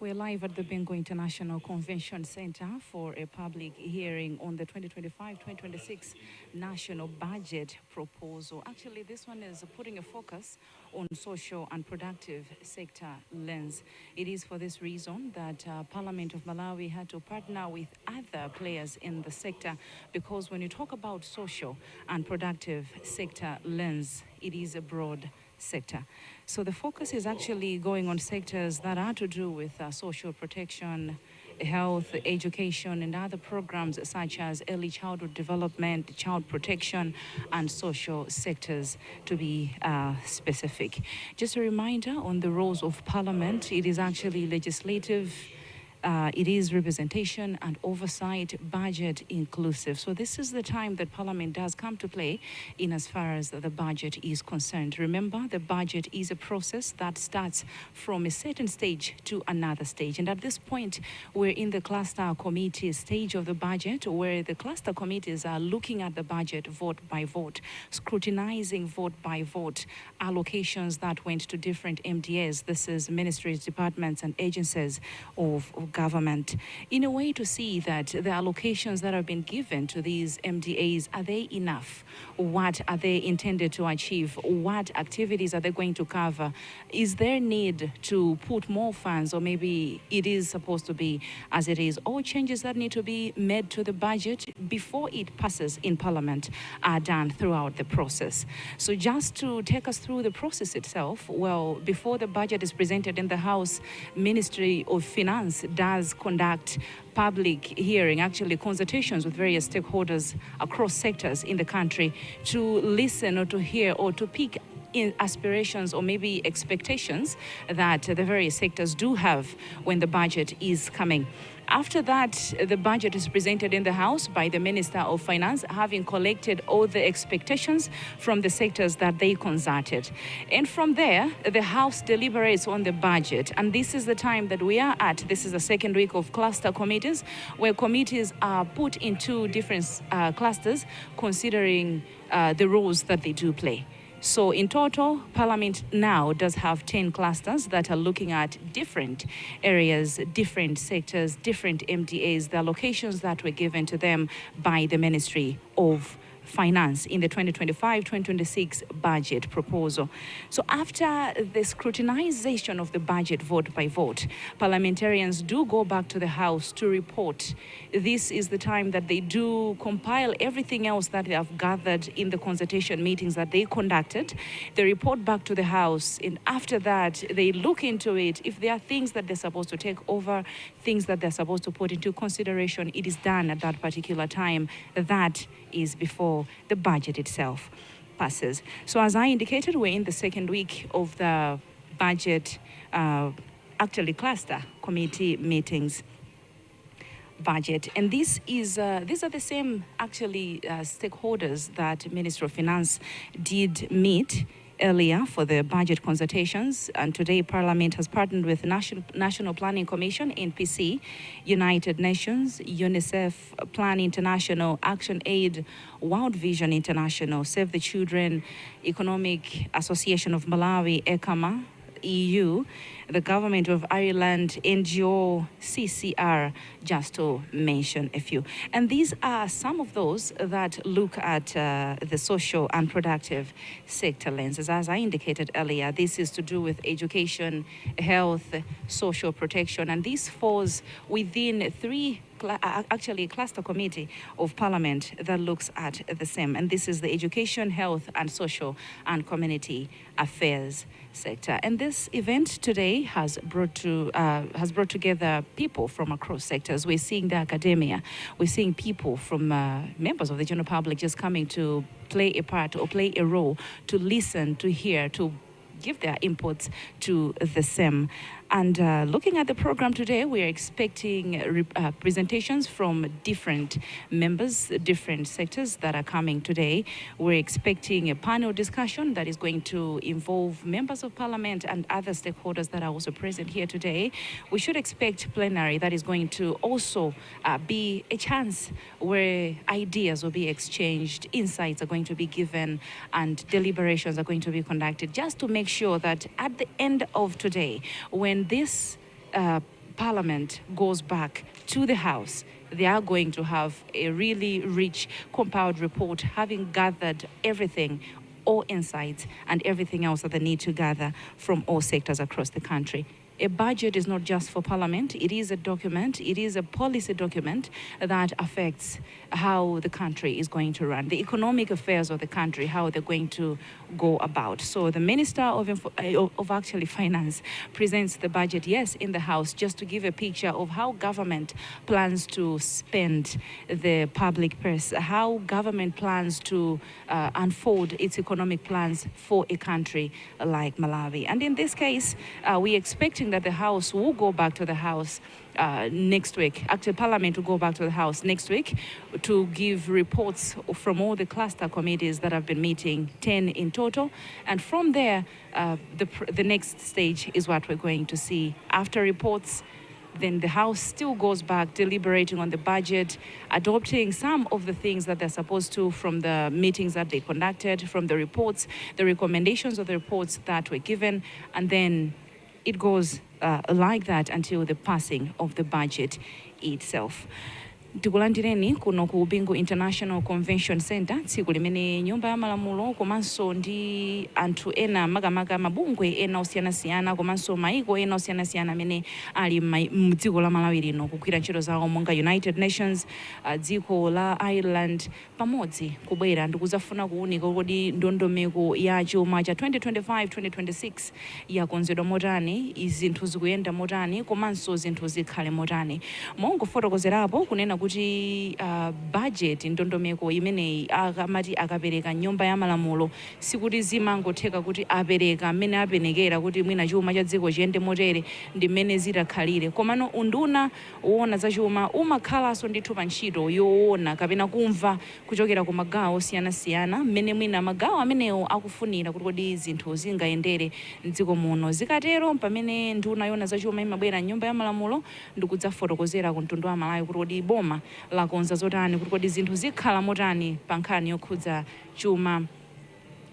We're live at the Bengo International Convention Center for a public hearing on the 2025-2026 National Budget Proposal. Actually, this one is putting a focus on social and productive sector lens. It is for this reason that Parliament of Malawi had to partner with other players in the sector, because when you talk about social and productive sector lens, it is a broad sector. So the focus is actually going on sectors that are to do with social protection, health, education, and other programs such as early childhood development, child protection, and social sectors, to be specific. Just a reminder on the roles of Parliament. It is actually legislative, it is representation and oversight, budget inclusive. So this is the time that Parliament does come to play in as far as the budget is concerned. Remember, the budget is a process that starts from a certain stage to another stage. And at this point, we're in the cluster committee stage of the budget, where the cluster committees are looking at the budget vote by vote, scrutinizing vote by vote allocations that went to different MDAs. This is ministries, departments, and agencies of government, in a way to see that the allocations that have been given to these MDAs, are they enough? What are they intended to achieve? What activities are they going to cover? Is there need to put more funds, or maybe it is supposed to be as it is? All changes that need to be made to the budget before it passes in Parliament are done throughout the process. So just to take us through the process itself, well, before the budget is presented in the House, Ministry of Finance does conduct public hearing, actually consultations with various stakeholders across sectors in the country, to listen or to hear or to pick in aspirations or maybe expectations that the various sectors do have when the budget is coming. After that, the budget is presented in the House by the Minister of Finance, having collected all the expectations from the sectors that they consulted. And from there, the House deliberates on the budget. And this is the time that we are at. This is the second week of cluster committees, where committees are put into different clusters, considering the roles that they do play. So in total, Parliament now does have 10 clusters that are looking at different areas, different sectors, different MDAs, the allocations that were given to them by the Ministry of Finance in the 2025-2026 budget proposal. So after the scrutinization of the budget vote by vote, parliamentarians do go back to the House to report. This is the time that they do compile everything else that they have gathered in the consultation meetings that they conducted. They report back to the House, and after that, they look into it. If there are things that they're supposed to take over, things that they're supposed to put into consideration, it is done at that particular time. That is before the budget itself passes. So as I indicated, we're in the second week of the budget, actually cluster committee meetings budget. And these are the same actually stakeholders that Minister of Finance did meet earlier for the budget consultations, and today Parliament has partnered with National Planning Commission, NPC, United Nations, UNICEF, Plan International, Action Aid, World Vision International, Save the Children, Economic Association of Malawi, ECAMA, EU, the Government of Ireland, NGO, CCR, just to mention a few. And these are some of those that look at the social and productive sector lenses. As I indicated earlier, this is to do with education, health, social protection, and this falls within three actually a cluster committee of Parliament that looks at the same, and this is the education, health, and social and community affairs sector. And this event today has brought together people from across sectors. We're seeing the academia, we're seeing people from members of the general public just coming to play a part or play a role, to listen, to hear, to give their inputs to the same. And looking at the program today, we are expecting presentations from different members, different sectors that are coming today. We're expecting a panel discussion that is going to involve members of Parliament and other stakeholders that are also present here today. We should expect plenary that is going to also be a chance where ideas will be exchanged, insights are going to be given, and deliberations are going to be conducted, just to make sure that at the end of today, when this Parliament goes back to the House, they are going to have a really rich, compiled report, having gathered everything, all insights, and everything else that they need to gather from all sectors across the country. A budget is not just for Parliament, it is a document, it is a policy document that affects how the country is going to run, the economic affairs of the country, how they're going to go about. So the Minister of Finance presents the budget, yes, in the House, just to give a picture of how government plans to spend the public purse, how government plans to unfold its economic plans for a country like Malawi. And in this case, we're expecting that the House will go back to the House next week. Actually, Parliament will go back to the House next week to give reports from all the cluster committees that have been meeting, 10 in total. And from there, the next stage is what we're going to see. After reports, then the House still goes back deliberating on the budget, adopting some of the things that they're supposed to from the meetings that they conducted, from the reports, the recommendations of the reports that were given, and then it goes like that until the passing of the budget itself. Tikulandireni kuno ku Bingu International Convention Center tsiku limene nyumba ya malamulo komanso ndi anthu ena makamaka mabungwe ena osiyanasiyana komanso maiko ena osiyanasiyana amene ali m'dziko la Malawi lino kugwira ntchito zawo monga United Nations, dziko la Ireland pamodzi kubwera ndikuzafuna kuunika kodi ndondomeko ya chuma cha 2025-2026 yakonzedwa motani, izinthu zikuyenda motani komanso zinthu zikhale motani. Mongofotokozerapo kunena kuti budget ndondomeko imeneyi akamati akapereka nyumba ya malamulo sikuti zimangotheka kuti apereka amene apenekera kuti mwina chuma cha dziko chiyende motere ndi mmene zitakhalire, komano unduna woona za chuma umakhalanso ndithu pa ntchito yoona kapena kumva kuchokera ku magawo osiyanasiyana mmene mwina magawo amenewo akufunira kuti kodi zinthu zingayendere mdziko muno. Zikatero pamene nduna yoona za chuma imabwera nyumba ya malamulo ndikudzafotokozera ku mtundu wa Malawi kuti kodi boma lakonza zotani kuti kodi zinthu zikhala motani pa nkhani yokhudza chuma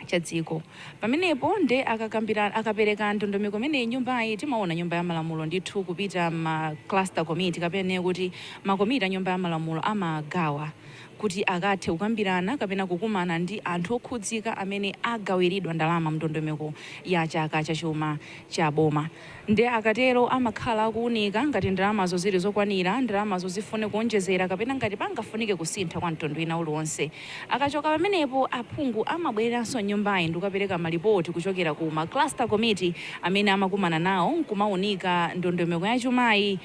cha dziko. Pamenepo nde akapereka ndondomeko imene nyumbayi timaona nyumba ya malamulo ndithu kupita ma cluster committee kapena kuti makomiti a nyumba ya malamulo amagawa kuti akathe kukambirana kapena kukumana ndi anthu okhudzika amene agawiridwa ndalama mndondomeko ya chaka cha chuma cha boma. Nde akatero amakhala akuunika ngati ndalamazo zili zokwanira, ndalamazo zifune kuonjezera kapena ngati pangafunike kusintha kwa mtundu ina uliwonse. Akachoka pamenepo aphungu amabwereranso nyumbayi ndikukapereka malipoti kuchokera ku ma cluster committee amene amakumana nawo nkumaunika ndondomeko ya chumayi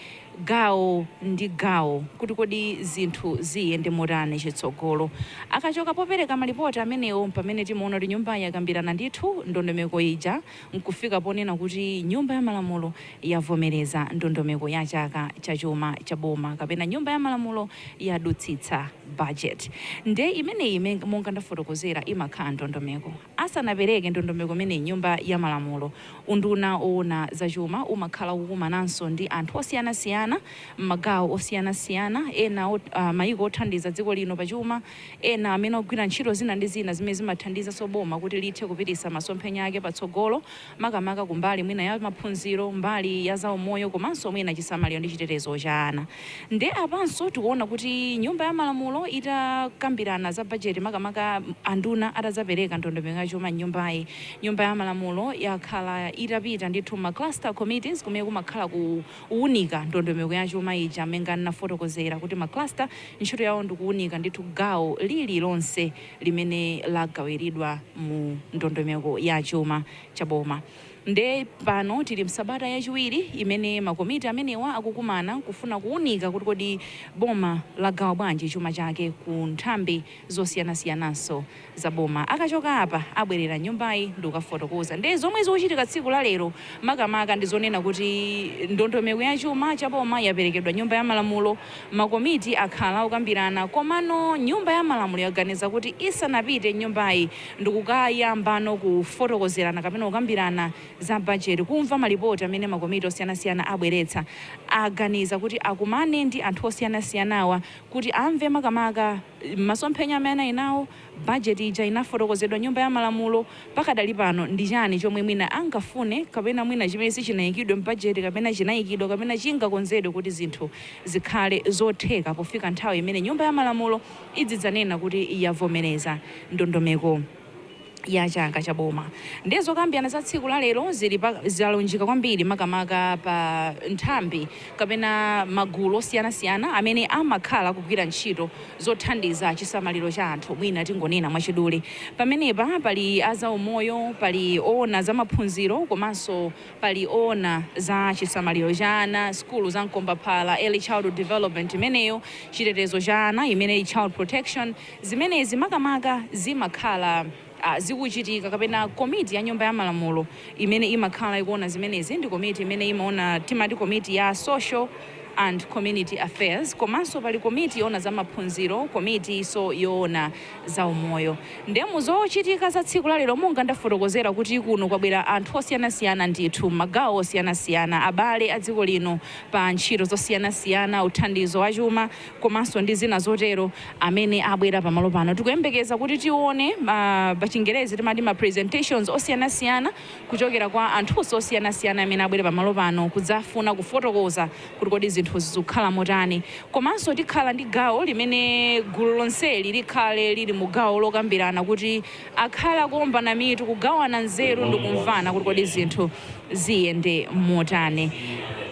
gawo ndi gawo kuti kodi zinthu ziyende motani chitsogolo. Akachoka popereka malipoti amenewo pamene timaona kuti nyumbayi yakambirana ndithu ndondomeko ija nkufika ponena kuti nyumba ya malamulo yavomereza ndondomeko ya chaka cha chuma cha boma kapena nyumba ya malamulo yadutsitsa budget. Nde imeneyi monga ndafotokozera imakhala ndondomeko. Asanapereke ndondomeko imene nyumba ya malamulo, unduna oona za chuma umakhala kukumananso ndi anthu osiyanasiyana magawo osiyanasiyana, ena maiko othandiza dziko lino pachuma, ena amene ogwira ntchito zina ndi zina zimene zimathandiza soboma kuti lithe kupitisa masomphenya ake patsogolo makamaka kumbali mwina ya maphunziro, mbali ya zaumoyo komanso mwina chisamaliro ndi chitetezo cha ana. Nde apanso tikuona kuti nyumba ya malamulo itakambirana za budget makamaka anduna atazapereka ndondomeko ya chuma nyumbayi, nyumba ya malamulo yakhala itapita ndithu ma cluster committees kumene kumakhala kuunika ndondomeko ya chuma ija amenga nafotokozera kuti ma cluster ntchito yawo ndikuunika ndithu gawo lililonse limene lagawiridwa mu ndondomeko ya chuma cha boma. Nde pano tili msabata yachiwiri imene makomiti amenewa akukumana kufuna kuunika kuti kodi boma lagawa bwanji chuma chake ku nthambi zosiyanasiyananso za boma. Akachoka apa abwerera nyumbayi ndikukafotokoza. Nde zomwe zikuchitika tsiku la lero makamaka ndizonena kuti ndondomeko ya chuma cha boma yaperekedwa nyumba ya malamulo, makomiti akhala okambirana, komano nyumba ya malamulo yaganiza kuti isanapite nyumbayi ndikukayambano kufotokozerana kapena kukambirana za budget kumva malipoti amene makomiti osiyanasiyana abweretsa aganiza kuti akumane ndi anthu osiyanasiyanawa kuti amve makamaka masomphenya amene inawo budget ija inafotokozedwa nyumba ya malamulo pakadali pano ndi chani chomwe mwina angafune kapena mwina chimene sichinayikidwe mbudget kapena chinayikidwa kapena chingakonzedwe kuti zinthu zikhale zotheka pofika nthawi imene nyumba ya malamulo idzidzanena kuti yavomereza ndondomeko ya chaka cha boma. Ndizo kambiyana za tsiku la lero zalunjika kwambiri makamaka pa nthambi kapena magulu osiyanasiyana amene amakhala kugwira ntchito zothandiza chisamaliro cha anthu mwina tingonena mwachidule. Pamenepa pali azaumoyo, pali ona za maphunziro komanso pali ona za chisamaliro cha ana, skulu za mkombaphala, early childhood development imeneyo, chitetezo cha ana imene child protection, zimenezi makamaka zimakhala zikuchitika kapena komiti ya nyumba ya malamulo imene imakhala ikuona zimenezi ndi komiti imene imaona timati komiti ya social and community affairs komanso pali komiti yoona za maphunziro, komiti so yoona za umoyo. Ndemu zochitika za tsiku la lero monga ndafotokozera kuti kuno kwabwera anthu osiyanasiyana ndithu magawo osiyanasiyana abale a dziko lino pa ntchito zosiyanasiyana uthandizo wa chuma komanso ndi zina zotero amene abwera pamalo pano. Tikuyembekeza kuti tione pa Chingerezi timati ma presentations osiyanasiyana kuchokera kwa anthu osiyanasiyana amene abwera pamalo pano kudzafuna kufotokoza kuti kodi zinthu zikhala motani. Komanso tikhala ndi gawo limene gulu lonseli likhale lili mu gawo lokambirana kuti akhala kuombana mitu kugawana nzeru ndi kumvana kuti kodi zinthu ziyende motani.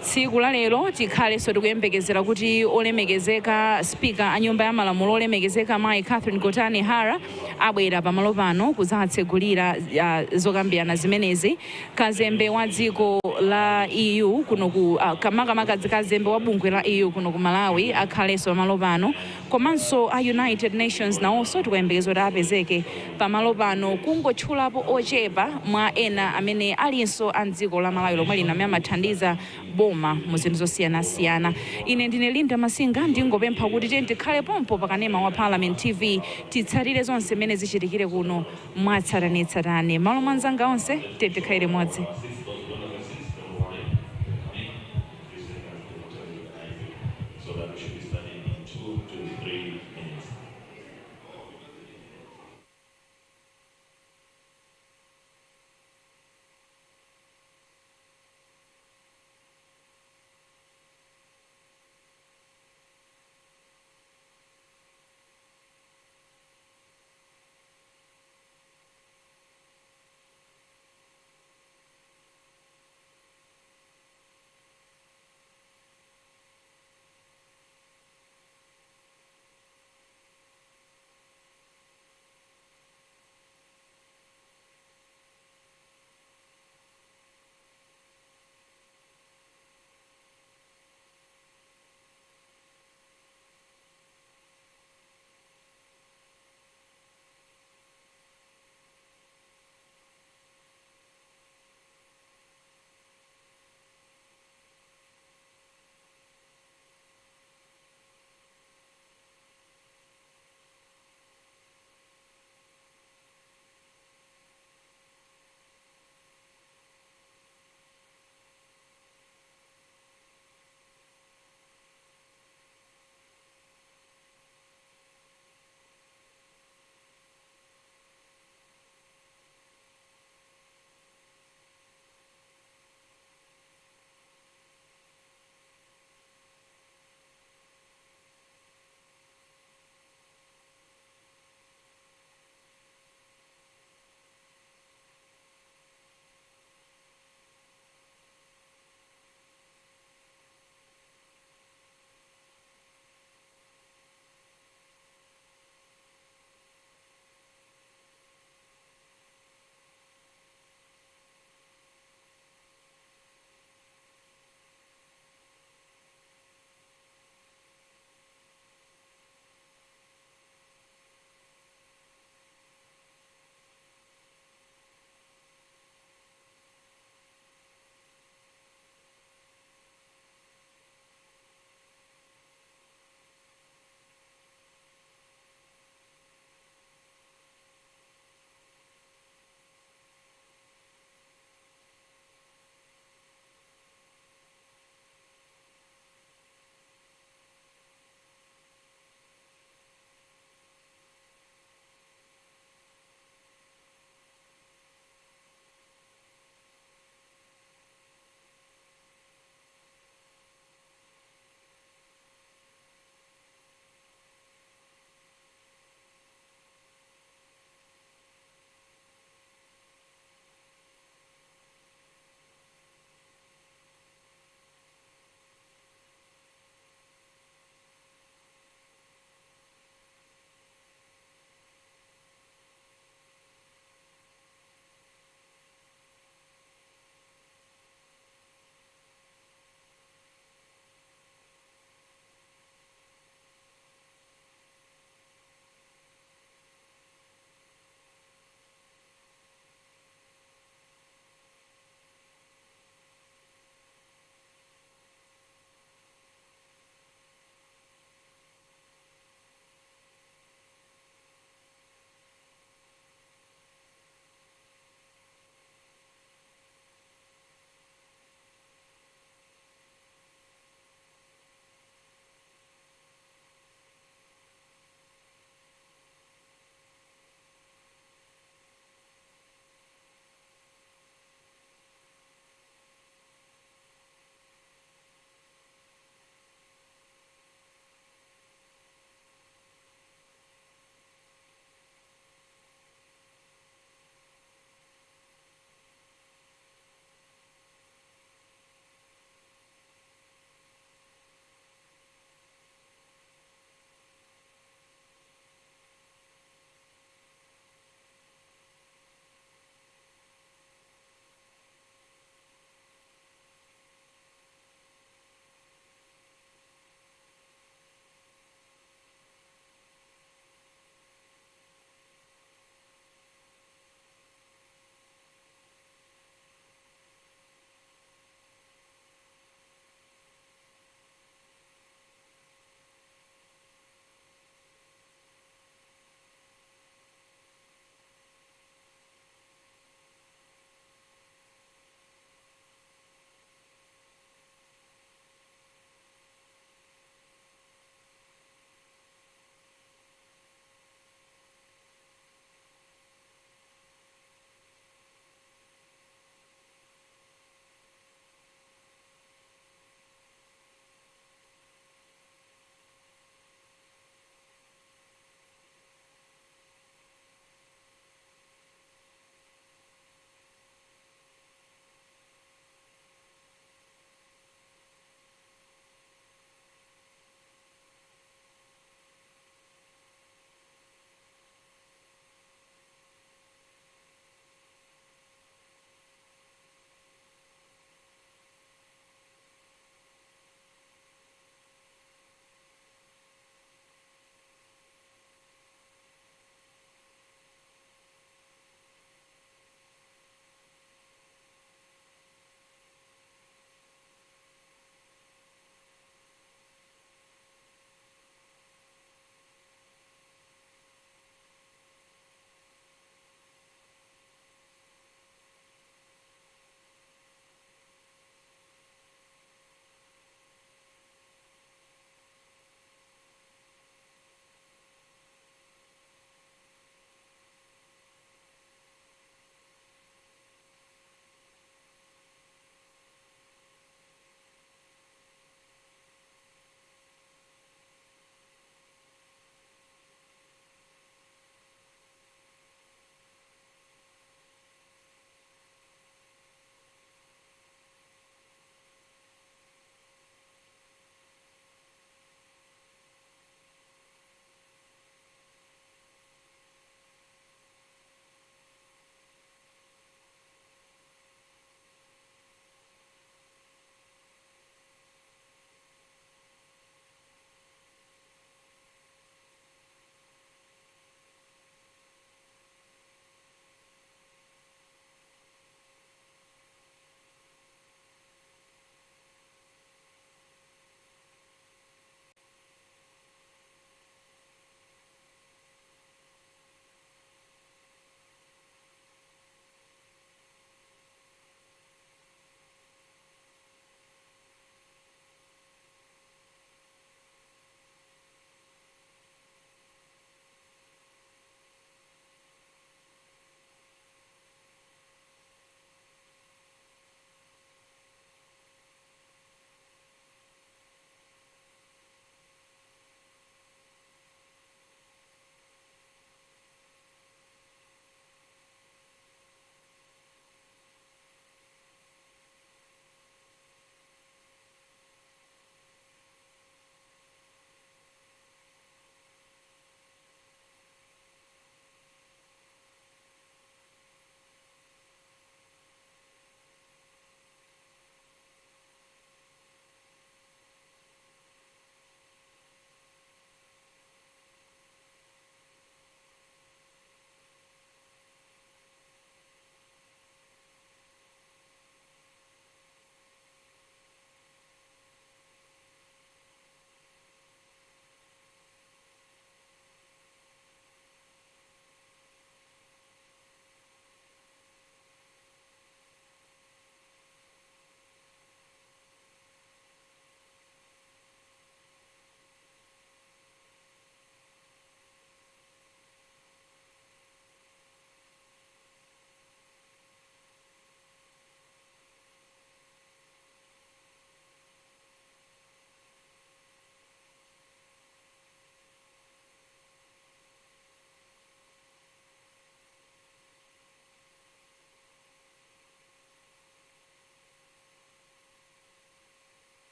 Tsiku la lero tikhalenso tikuyembekezera kuti olemekezeka speaker a nyumba ya malamulo olemekezeka Mai Catherine Kotani Hara abwera pamalo pano kudzatsegulira zokambirana zimenezi. Kazembe wa dziko la EU kuno ku makamaka kazembe wa bungwe la EU kuno ku Malawi akhalenso pamalo pano komanso a United Nations nawonso tikuyembekeza kuti apezeke pamalo pano kungotchulapo ochepa mwa ena amene alinso a dziko la Malawi lomwe lina amene amathandiza boma mu zinthu zosiyanasiyana. Ine ndine Linda Masinga ndingopempha kuti tikhale pompo pakanema wa Parliament TV titsatire zonse zimene zichitikire kuno mwatsatanetsatane. Malo mwanzanga onse tikhaire modzi.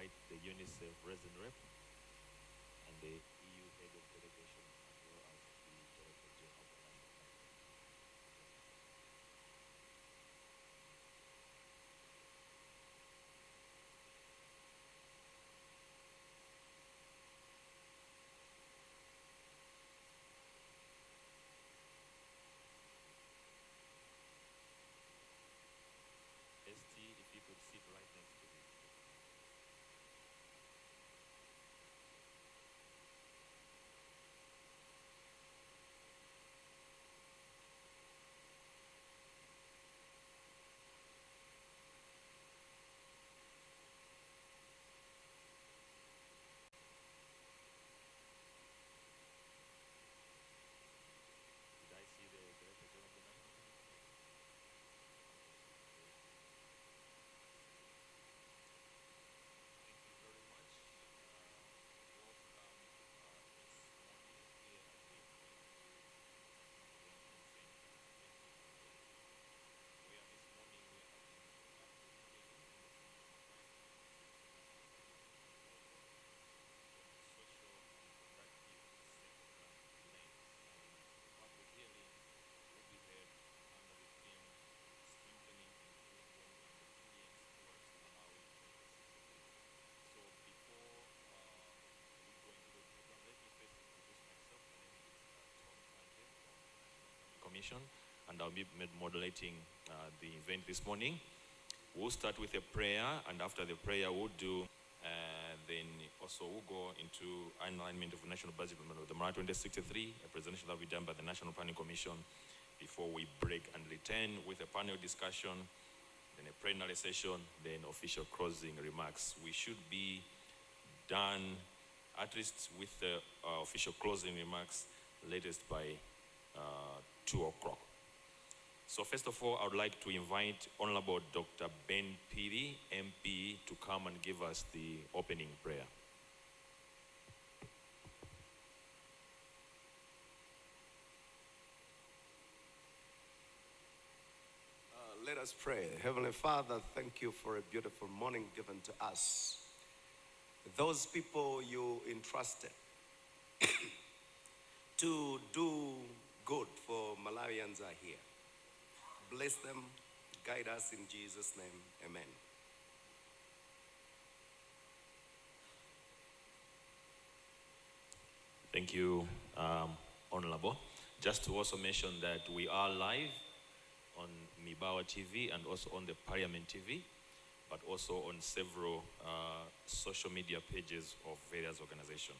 invite the UNICEF resident rep and the EU head of delegation, as well as the Director General of the National Planning. ST, if you could sit right next to me. Did I see the Director General of the National Planning? Thank you very much. Welcome this morning here at the Parliamentary Convention Center, where this morning we are having a public hearing on the 2025-2026 social and productive sector lens. And the public hearing will be held under the theme Strengthening Inclusion and Resilience towards Malawi 2063. So before we go into the program, let me first introduce myself. My name is Tom Kante from the National Planning Commission, and I'll be moderating the event this morning. We'll start with a prayer, and after the prayer, we'll do then also we'll go into alignment of the national budget of the Malawi 2063, a presentation that will be done by the National Planning Commission before we break and return with a panel discussion, then a plenary session, then official closing remarks. We should be done at least with the official closing remarks latest by 2 o'clock. So first of all, I would like to invite Honorable Dr. Ben Piri, MP, to come and give us the opening prayer. Let us pray. Heavenly Father, thank you for a beautiful morning given to us. Those people you entrusted to do good for Malawians are here. Bless them, guide us in Jesus' name. Amen. Thank you, Honorable. Just to also mention that we are live on Mibawa TV and also on the Parliament TV, but also on several social media pages of various organizations.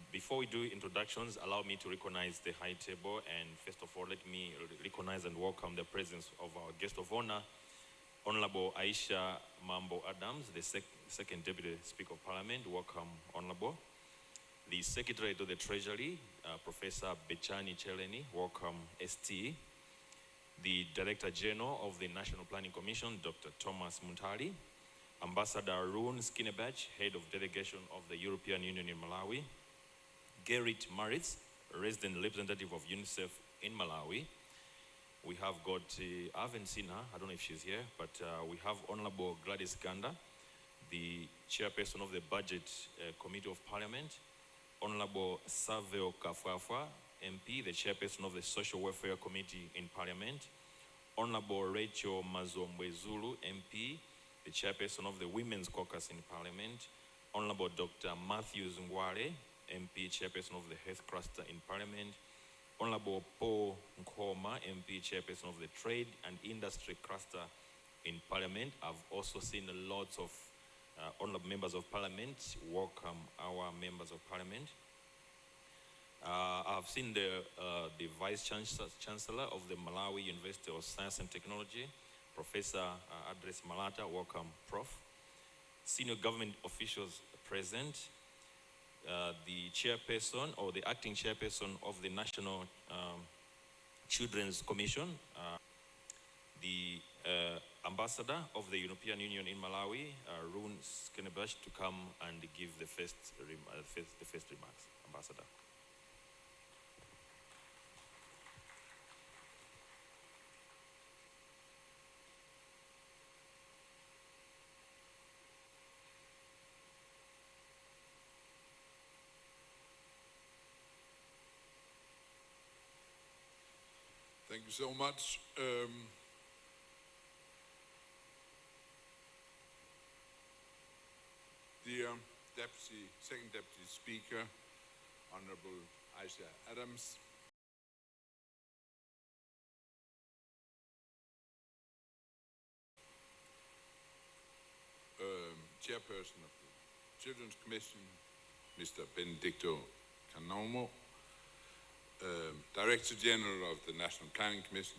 Before we do introductions, allow me to recognize the high table, and first of all, let me recognize and welcome the presence of our guest of honor, Honorable Aisha Mambo Adams, the second Deputy Speaker of Parliament. Welcome, Honorable. The Secretary to the Treasury, Professor Bechani Cheleni. Welcome, ST. The Director General of the National Planning Commission, Dr. Thomas Muntali. Ambassador Arun Skinebach, Head of Delegation of the European Union in Malawi. Gerrit Maritz, Resident Representative of UNICEF in Malawi. We have got, I haven't seen her, I don't know if she's here, but we have Honorable Gladys Ganda, the Chairperson of the Budget Committee of Parliament. Honorable Savio Kafwafwa, MP, the Chairperson of the Social Welfare Committee in Parliament. Honorable Rachel Mazombwe Zulu, MP, the Chairperson of the Women's Caucus in Parliament. Honorable Dr. Matthew Ngwale, MP, Chairperson of the Health Cluster in Parliament. Honorable Paul Nkoma, MP, Chairperson of the Trade and Industry Cluster in Parliament. I've also seen lots of honorable members of Parliament. Welcome our members of Parliament. I've seen the Vice Chancellor of the Malawi University of Science and Technology, Professor Adres Malata. Welcome, Prof. Senior government officials present. The chairperson or the acting chairperson of the National Children's Commission, the ambassador of the European Union in Malawi, Arun Skinebach, to come and give the first remarks. Ambassador. Thank you so much. Dear Second Deputy Speaker, Honorable Aisha Adams, Chairperson of the Children's Commission, Mr. Benedicto Canomo, Director General of the National Planning Commission,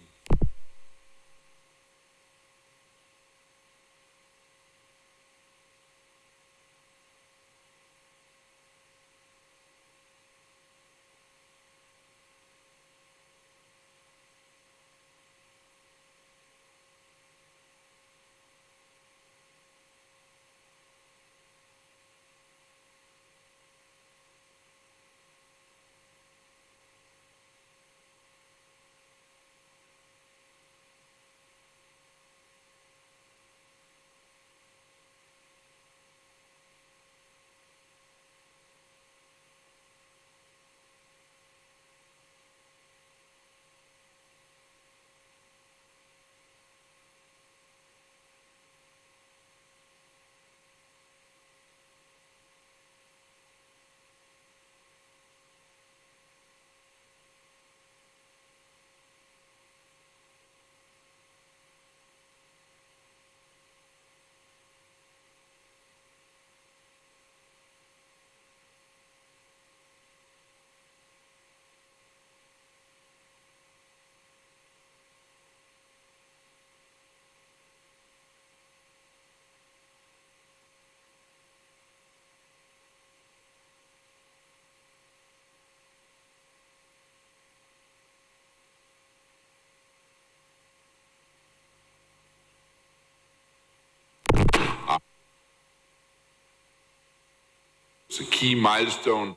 it's a key milestone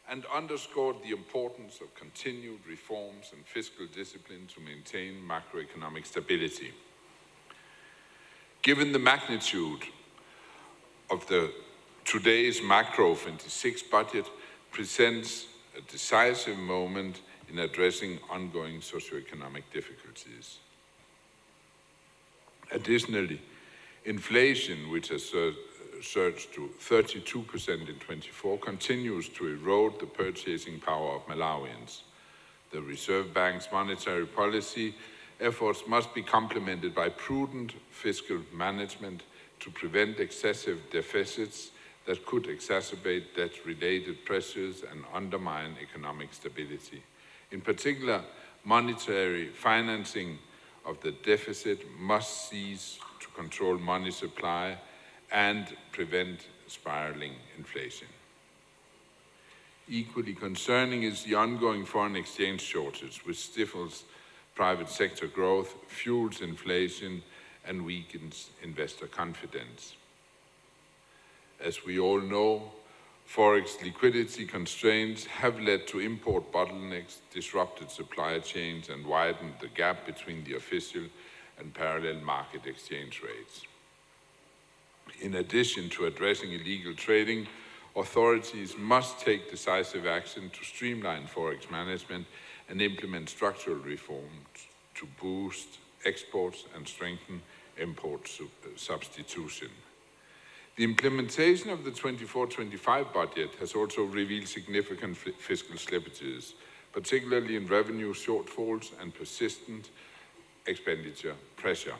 and underscored the importance of continued reforms and fiscal discipline to maintain macroeconomic stability. Given the magnitude of today's macro 26 budget presents a decisive moment in addressing ongoing socioeconomic difficulties. Additionally, inflation, which has surged to 32% in 24, continues to erode the purchasing power of Malawians. The Reserve Bank's monetary policy efforts must be complemented by prudent fiscal management to prevent excessive deficits that could exacerbate debt-related pressures and undermine economic stability. In particular, monetary financing of the deficit must cease to control money supply and prevent spiraling inflation. Equally concerning is the ongoing foreign exchange shortage, which stifles private sector growth, fuels inflation, and weakens investor confidence. As we all know, forex liquidity constraints have led to import bottlenecks, disrupted supply chains, and widened the gap between the official and parallel market exchange rates. In addition to addressing illegal trading, authorities must take decisive action to streamline forex management and implement structural reforms to boost exports and strengthen import substitution. The implementation of the 24-25 budget has also revealed significant fiscal slippages, particularly in revenue shortfalls and persistent expenditure pressure.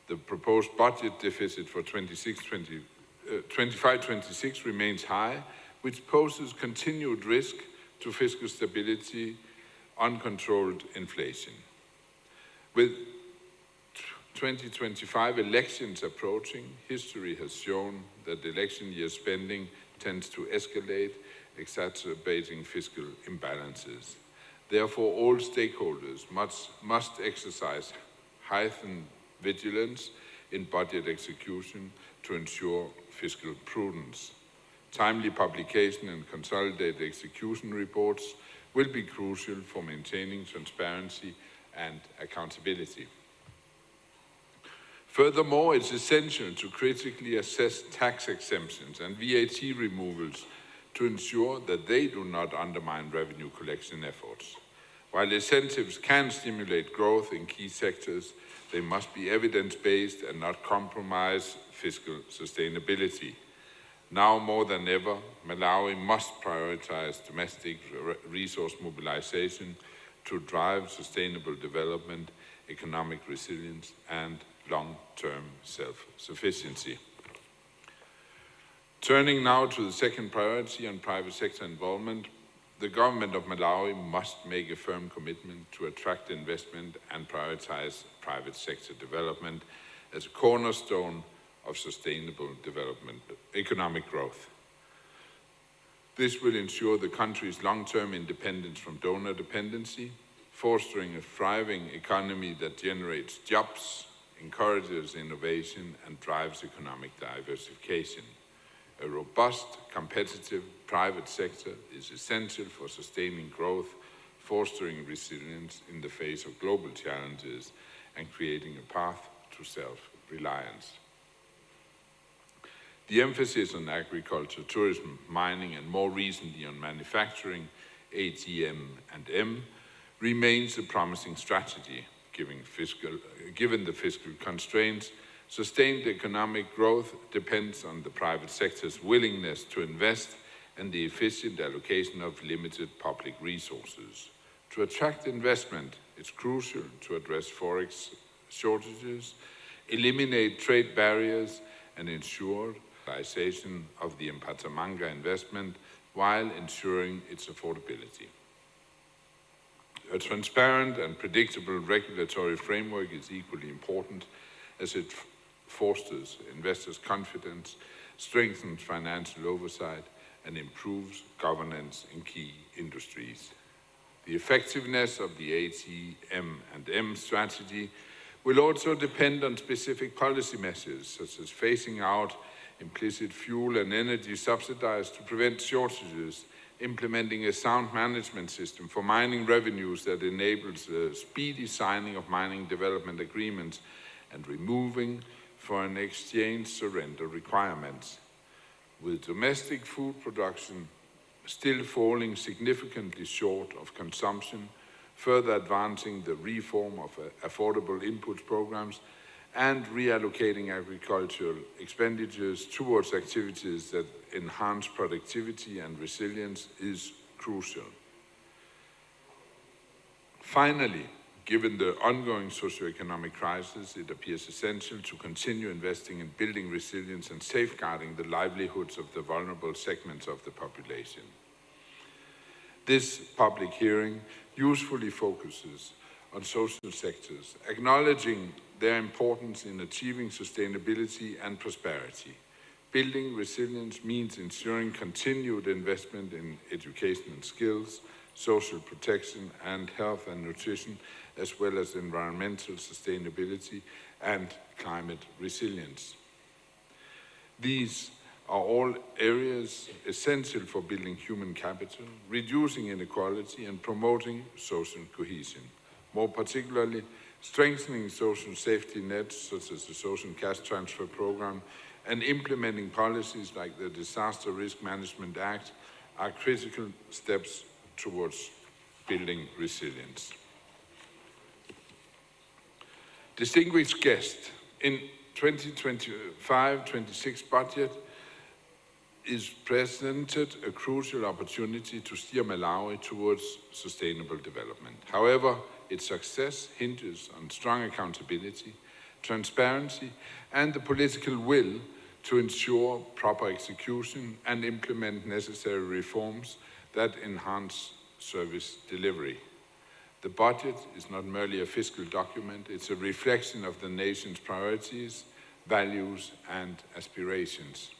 The proposed budget deficit for 25-26 remains high, which poses continued risk to fiscal stability, uncontrolled inflation. With 2025 elections approaching, history has shown that election year spending tends to escalate, exacerbating fiscal imbalances. Therefore, all stakeholders must exercise heightened vigilance in budget execution to ensure fiscal prudence. Timely publication and consolidated execution reports will be crucial for maintaining transparency and accountability. Furthermore, it's essential to critically assess tax exemptions and VAT removals to ensure that they do not undermine revenue collection efforts. While incentives can stimulate growth in key sectors, they must be evidence-based and not compromise fiscal sustainability. Now more than ever, Malawi must prioritize domestic resource mobilization to drive sustainable development, economic resilience, and long-term self-sufficiency. Turning now to the second priority on private sector involvement, the government of Malawi must make a firm commitment to attract investment and prioritize private sector development as a cornerstone of sustainable development, economic growth. This will ensure the country's long-term independence from donor dependency, fostering a thriving economy that generates jobs, encourages innovation, and drives economic diversification. A robust, competitive private sector is essential for sustaining growth, fostering resilience in the face of global challenges, and creating a path to self-reliance. The emphasis on agriculture, tourism, mining, and more recently on manufacturing, AGM and M, remains a promising strategy. Given the fiscal constraints, sustained economic growth depends on the private sector's willingness to invest and the efficient allocation of limited public resources. To attract investment, it's crucial to address forex shortages, eliminate trade barriers, and ensure realization of the Mpatamanga investment while ensuring its affordability. A transparent and predictable regulatory framework is equally important as it fosters investors' confidence, strengthens financial oversight, and improves governance in key industries. The effectiveness of the AGM and M strategy will also depend on specific policy measures, such as phasing out implicit fuel and energy subsidies to prevent shortages, implementing a sound management system for mining revenues that enables the speedy signing of mining development agreements, and removing foreign exchange surrender requirements. With domestic food production still falling significantly short of consumption, further advancing the reform of affordable inputs programs, and reallocating agricultural expenditures towards activities that enhance productivity and resilience is crucial. Finally, given the ongoing socioeconomic crisis, it appears essential to continue investing in building resilience and safeguarding the livelihoods of the vulnerable segments of the population. This public hearing usefully focuses on social sectors, acknowledging their importance in achieving sustainability and prosperity. Building resilience means ensuring continued investment in education and skills, social protection, and health and nutrition, as well as environmental sustainability and climate resilience. These are all areas essential for building human capital, reducing inequality, and promoting social cohesion. More particularly, strengthening social safety nets, such as the Social Cash Transfer Program, and implementing policies like the Disaster Risk Management Act are critical steps towards building resilience. Distinguished guests, in 2025-26 budget is presented a crucial opportunity to steer Malawi towards sustainable development. However, its success hinges on strong accountability, transparency, and the political will to ensure proper execution and implement necessary reforms that enhance service delivery. The budget is not merely a fiscal document, it's a reflection of the nation's priorities, values, and aspirations.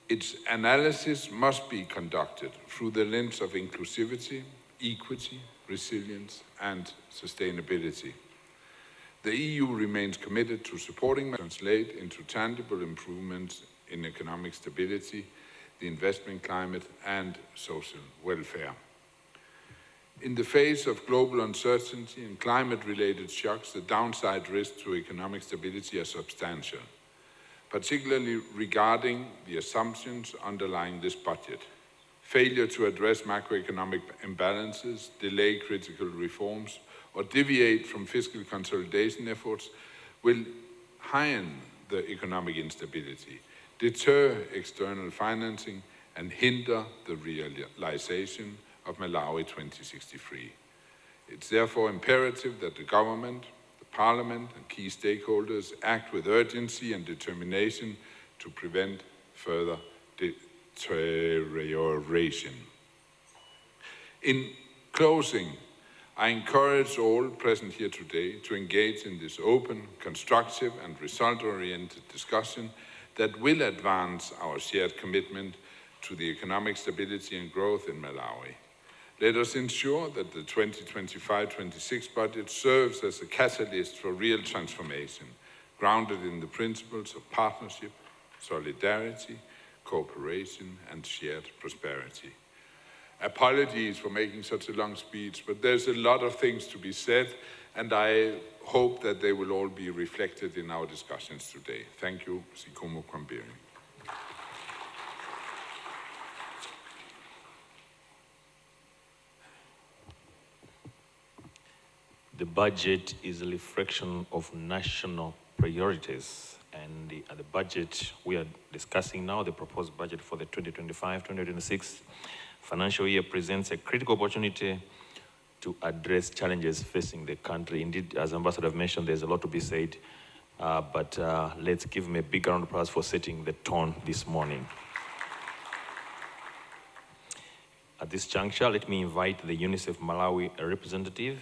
Its analysis must be conducted through the lens of inclusivity, equity, resilience, and sustainability. The EU remains committed to supporting and translate into tangible improvements in economic stability, the investment climate, and social welfare. In the face of global uncertainty and climate-related shocks, the downside risks to economic stability are substantial, particularly regarding the assumptions underlying this budget. Failure to address macroeconomic imbalances, delay critical reforms, or deviate from fiscal consolidation efforts will heighten the economic instability, deter external financing, and hinder the realization of Malawi 2063. It's therefore imperative that the government, the parliament, and key stakeholders act with urgency and determination to prevent further deterioration. In closing, I encourage all present here today to engage in this open, constructive, and result-oriented discussion that will advance our shared commitment to the economic stability and growth in Malawi. Let us ensure that the 2025-26 budget serves as a catalyst for real transformation, grounded in the principles of partnership, solidarity, cooperation, and shared prosperity. Apologies for making such a long speech, but there's a lot of things to be said, and I hope that they will all be reflected in our discussions today. Thank you. Sikomo Kwambiri. The budget is a reflection of national priorities, and the budget we are discussing now, the proposed budget for the 2025-2026 financial year, presents a critical opportunity to address challenges facing the country. Indeed, as Ambassador mentioned, there's a lot to be said, but let's give him a big round of applause for setting the tone this morning. At this juncture, let me invite the UNICEF Malawi representative,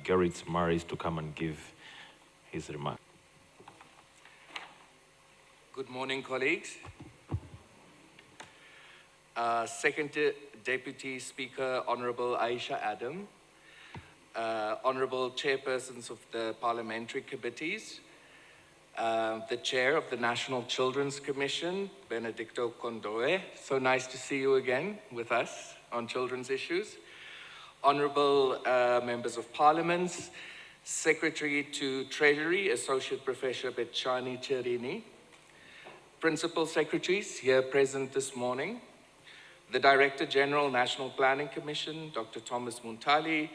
Gerrit Maris, to come and give his remark. Good morning, colleagues. Second Deputy Speaker, Honorable Aisha Adam, Honorable Chairpersons of the Parliamentary Committees, the Chair of the National Children's Commission, Benedicto Kondoe. So nice to see you again with us on children's issues. Honorable Members of Parliament, Secretary to Treasury, Associate Professor Betshani Cherini, Principal Secretaries here present this morning, the Director General, National Planning Commission, Dr. Thomas Muntali,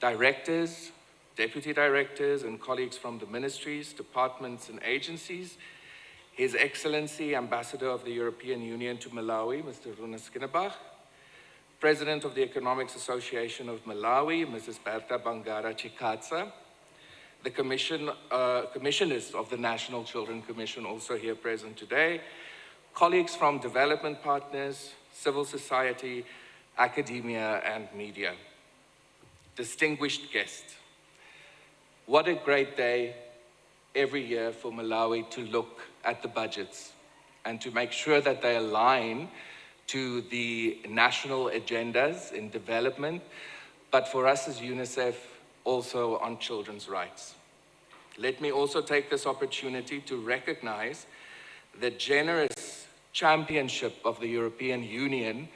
Directors, Deputy Directors, and colleagues from the ministries, departments, and agencies, His Excellency, Ambassador of the European Union to Malawi, Mr. Runa Skinnebach, President of the Economics Association of Malawi, Mrs. Berta Bangara Chikatsa, the commissioners of the National Children Commission also here present today, colleagues from development partners, civil society, academia, and media. Distinguished guests, what a great day every year for Malawi to look at the budgets and to make sure that they align to the national agendas in development, but for us as UNICEF, also on children's rights. Let me also take this opportunity to recognize the generous championship of the European Union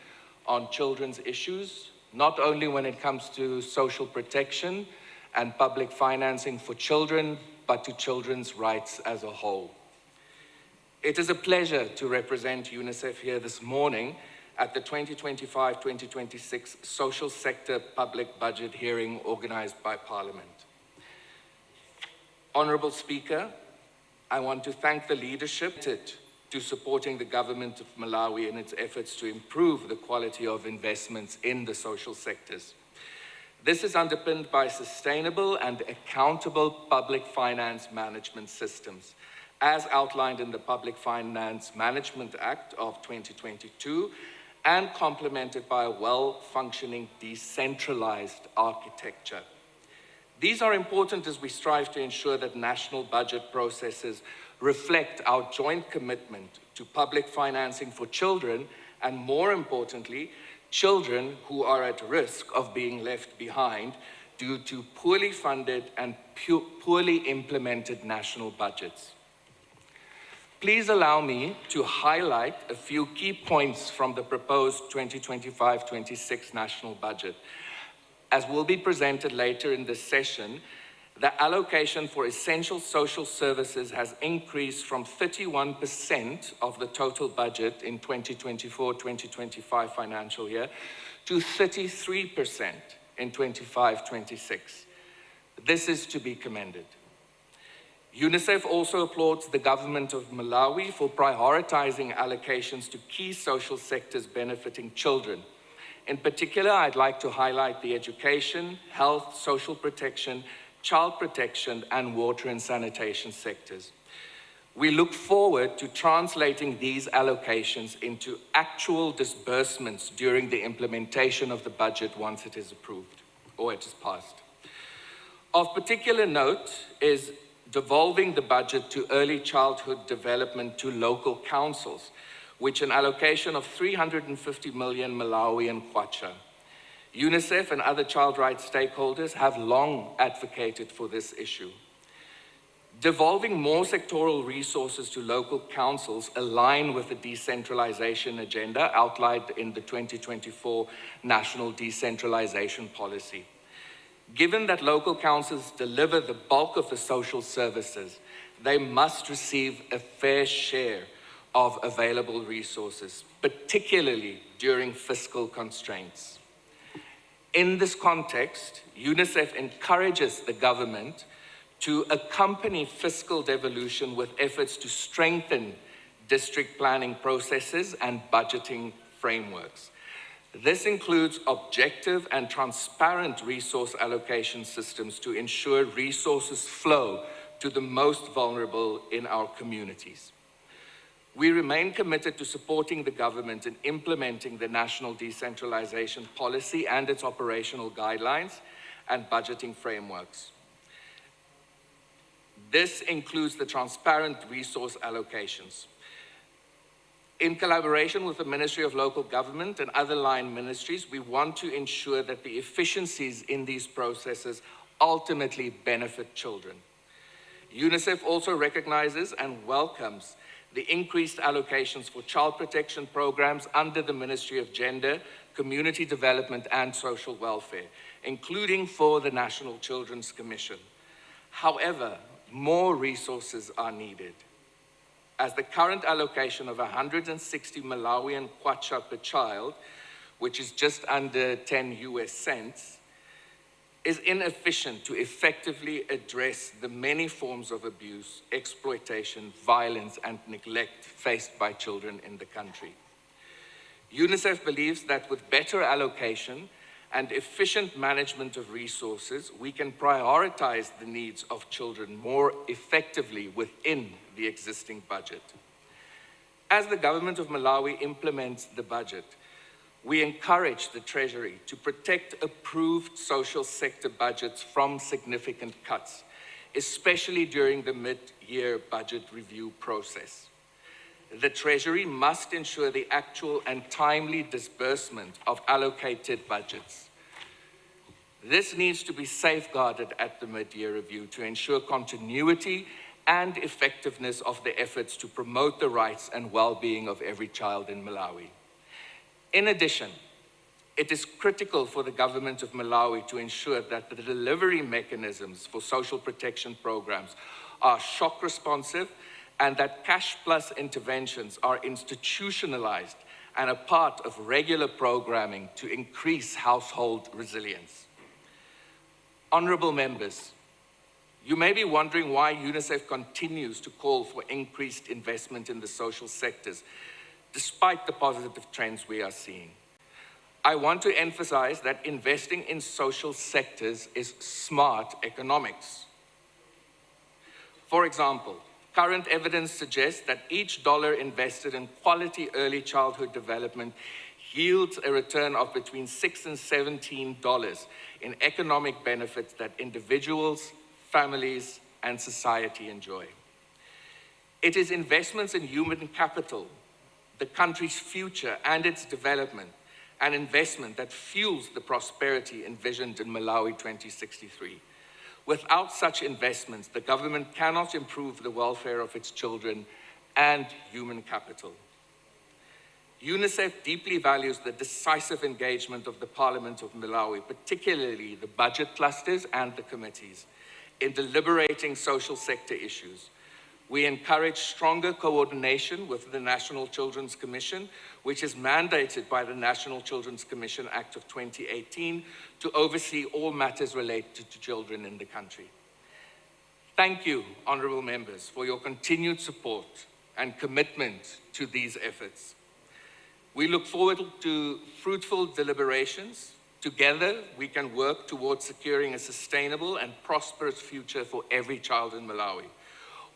on children's issues, not only when it comes to social protection and public financing for children, but to children's rights as a whole. It is a pleasure to represent UNICEF here this morning at the 2025-2026 Social Sector Public Budget hearing organized by Parliament. Honorable Speaker, I want to thank the leadership to supporting the government of Malawi in its efforts to improve the quality of investments in the social sectors. This is underpinned by sustainable and accountable public finance management systems, as outlined in the Public Finance Management Act of 2022, and complemented by a well-functioning decentralized architecture. These are important as we strive to ensure that national budget processes reflect our joint commitment to public financing for children, and more importantly, children who are at risk of being left behind due to poorly funded and poorly implemented national budgets. Please allow me to highlight a few key points from the proposed 2025-26 national budget. As will be presented later in this session, The allocation for essential social services has increased from 31% of the total budget in 2024-2025 financial year to 33% in 25-26. This is to be commended. UNICEF also applauds the government of Malawi for prioritizing allocations to key social sectors benefiting children. In particular, I'd like to highlight the education, health, social protection, child protection, and water and sanitation sectors. We look forward to translating these allocations into actual disbursements during the implementation of the budget once it is approved or it is passed. Of particular note is devolving the budget to early childhood development to local councils, which an allocation of 350 million Malawian kwacha. UNICEF and other child rights stakeholders have long advocated for this issue. Devolving more sectoral resources to local councils align with the decentralization agenda outlined in the 2024 National Decentralization Policy. Given that local councils deliver the bulk of the social services, they must receive a fair share of available resources, particularly during fiscal constraints. In this context, UNICEF encourages the government to accompany fiscal devolution with efforts to strengthen district planning processes and budgeting frameworks. This includes objective and transparent resource allocation systems to ensure resources flow to the most vulnerable in our communities. We remain committed to supporting the government in implementing the National Decentralization Policy and its operational guidelines and budgeting frameworks. This includes the transparent resource allocations. In collaboration with the Ministry of Local Government and other line ministries, we want to ensure that the efficiencies in these processes ultimately benefit children. UNICEF also recognizes and welcomes the increased allocations for child protection programs under the Ministry of Gender, Community Development and Social Welfare, including for the National Children's Commission. However, more resources are needed, as the current allocation of 160 Malawian kwacha per child, which is just under 10 US cents, is inefficient to effectively address the many forms of abuse, exploitation, violence, and neglect faced by children in the country. UNICEF believes that with better allocation and efficient management of resources, we can prioritize the needs of children more effectively within the existing budget. As the government of Malawi implements the budget, we encourage the Treasury to protect approved social sector budgets from significant cuts, especially during the mid-year budget review process. The Treasury must ensure the actual and timely disbursement of allocated budgets. This needs to be safeguarded at the mid-year review to ensure continuity and effectiveness of the efforts to promote the rights and well-being of every child in Malawi. In addition, it is critical for the government of Malawi to ensure that the delivery mechanisms for social protection programs are shock responsive and that cash plus interventions are institutionalized and a part of regular programming to increase household resilience. Honorable members, you may be wondering why UNICEF continues to call for increased investment in the social sectors, despite the positive trends we are seeing. I want to emphasize that investing in social sectors is smart economics. For example, current evidence suggests that each dollar invested in quality early childhood development yields a return of between $6 and $17 in economic benefits that individuals, families, and society enjoy. It is investments in human capital, the country's future and its development, an investment that fuels the prosperity envisioned in Malawi 2063. Without such investments, the government cannot improve the welfare of its children and human capital. UNICEF deeply values the decisive engagement of the Parliament of Malawi, particularly the budget clusters and the committees. in deliberating social sector issues. We encourage stronger coordination with the National Children's Commission, which is mandated by the National Children's Commission Act of 2018 to oversee all matters related to children in the country. Thank you, honorable members, for your continued support and commitment to these efforts. We look forward to fruitful deliberations. Together, we can work towards securing a sustainable and prosperous future for every child in Malawi.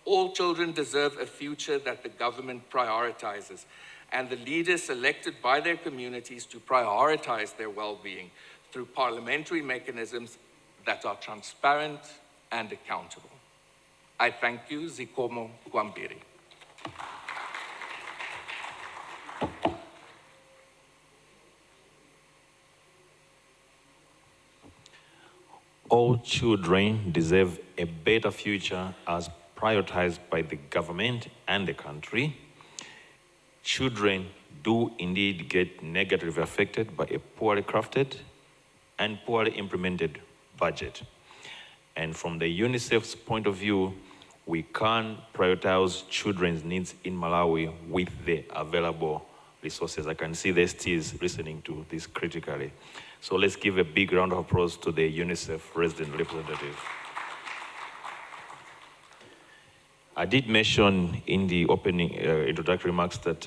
All children deserve a future that the government prioritizes, and the leaders elected by their communities to prioritize their well-being through parliamentary mechanisms that are transparent and accountable. I thank you, Zikomo Kwambiri. All children deserve a better future as prioritized by the government and the country. Children do indeed get negatively affected by a poorly crafted and poorly implemented budget. And from the UNICEF's point of view, we can't prioritize children's needs in Malawi with the available resources. I can see the STs listening to this critically. So let's give a big round of applause to the UNICEF resident representative. I did mention in the opening introductory remarks that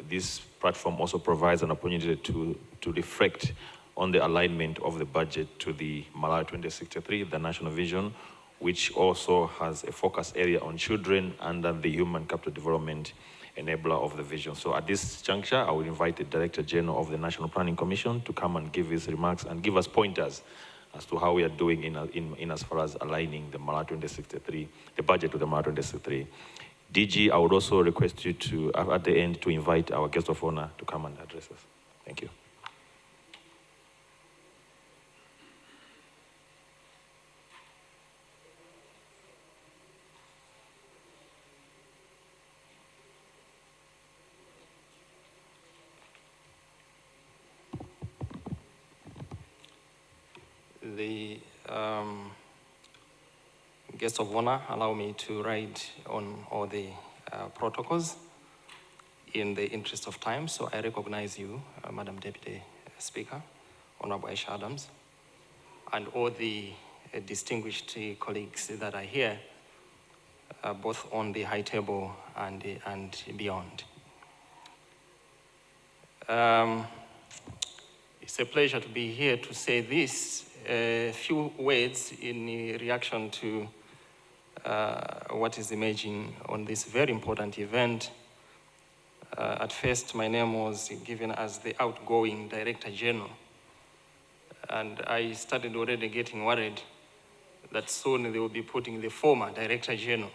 this platform also provides an opportunity to reflect on the alignment of the budget to the Malawi 2063, the national vision, which also has a focus area on children under the human capital development enabler of the vision. So at this juncture, I will invite the Director General of the National Planning Commission to come and give his remarks and give us pointers as to how we are doing in as far as aligning the Malawi 2063, the budget to the Malawi 2063. DG, I would also request you to, at the end, to invite our guest of honor to come and address us. Thank you. The guest of honor allow me to write on all the protocols in the interest of time. So I recognize you, Madam Deputy Speaker, Honorable Aisha Adams, and all the distinguished colleagues that are here, both on the high table and beyond. It's a pleasure to be here to say this. A few words in reaction to what is emerging on this very important event. At first, my name was given as the outgoing Director General, and I started already getting worried that soon they will be putting the former Director General.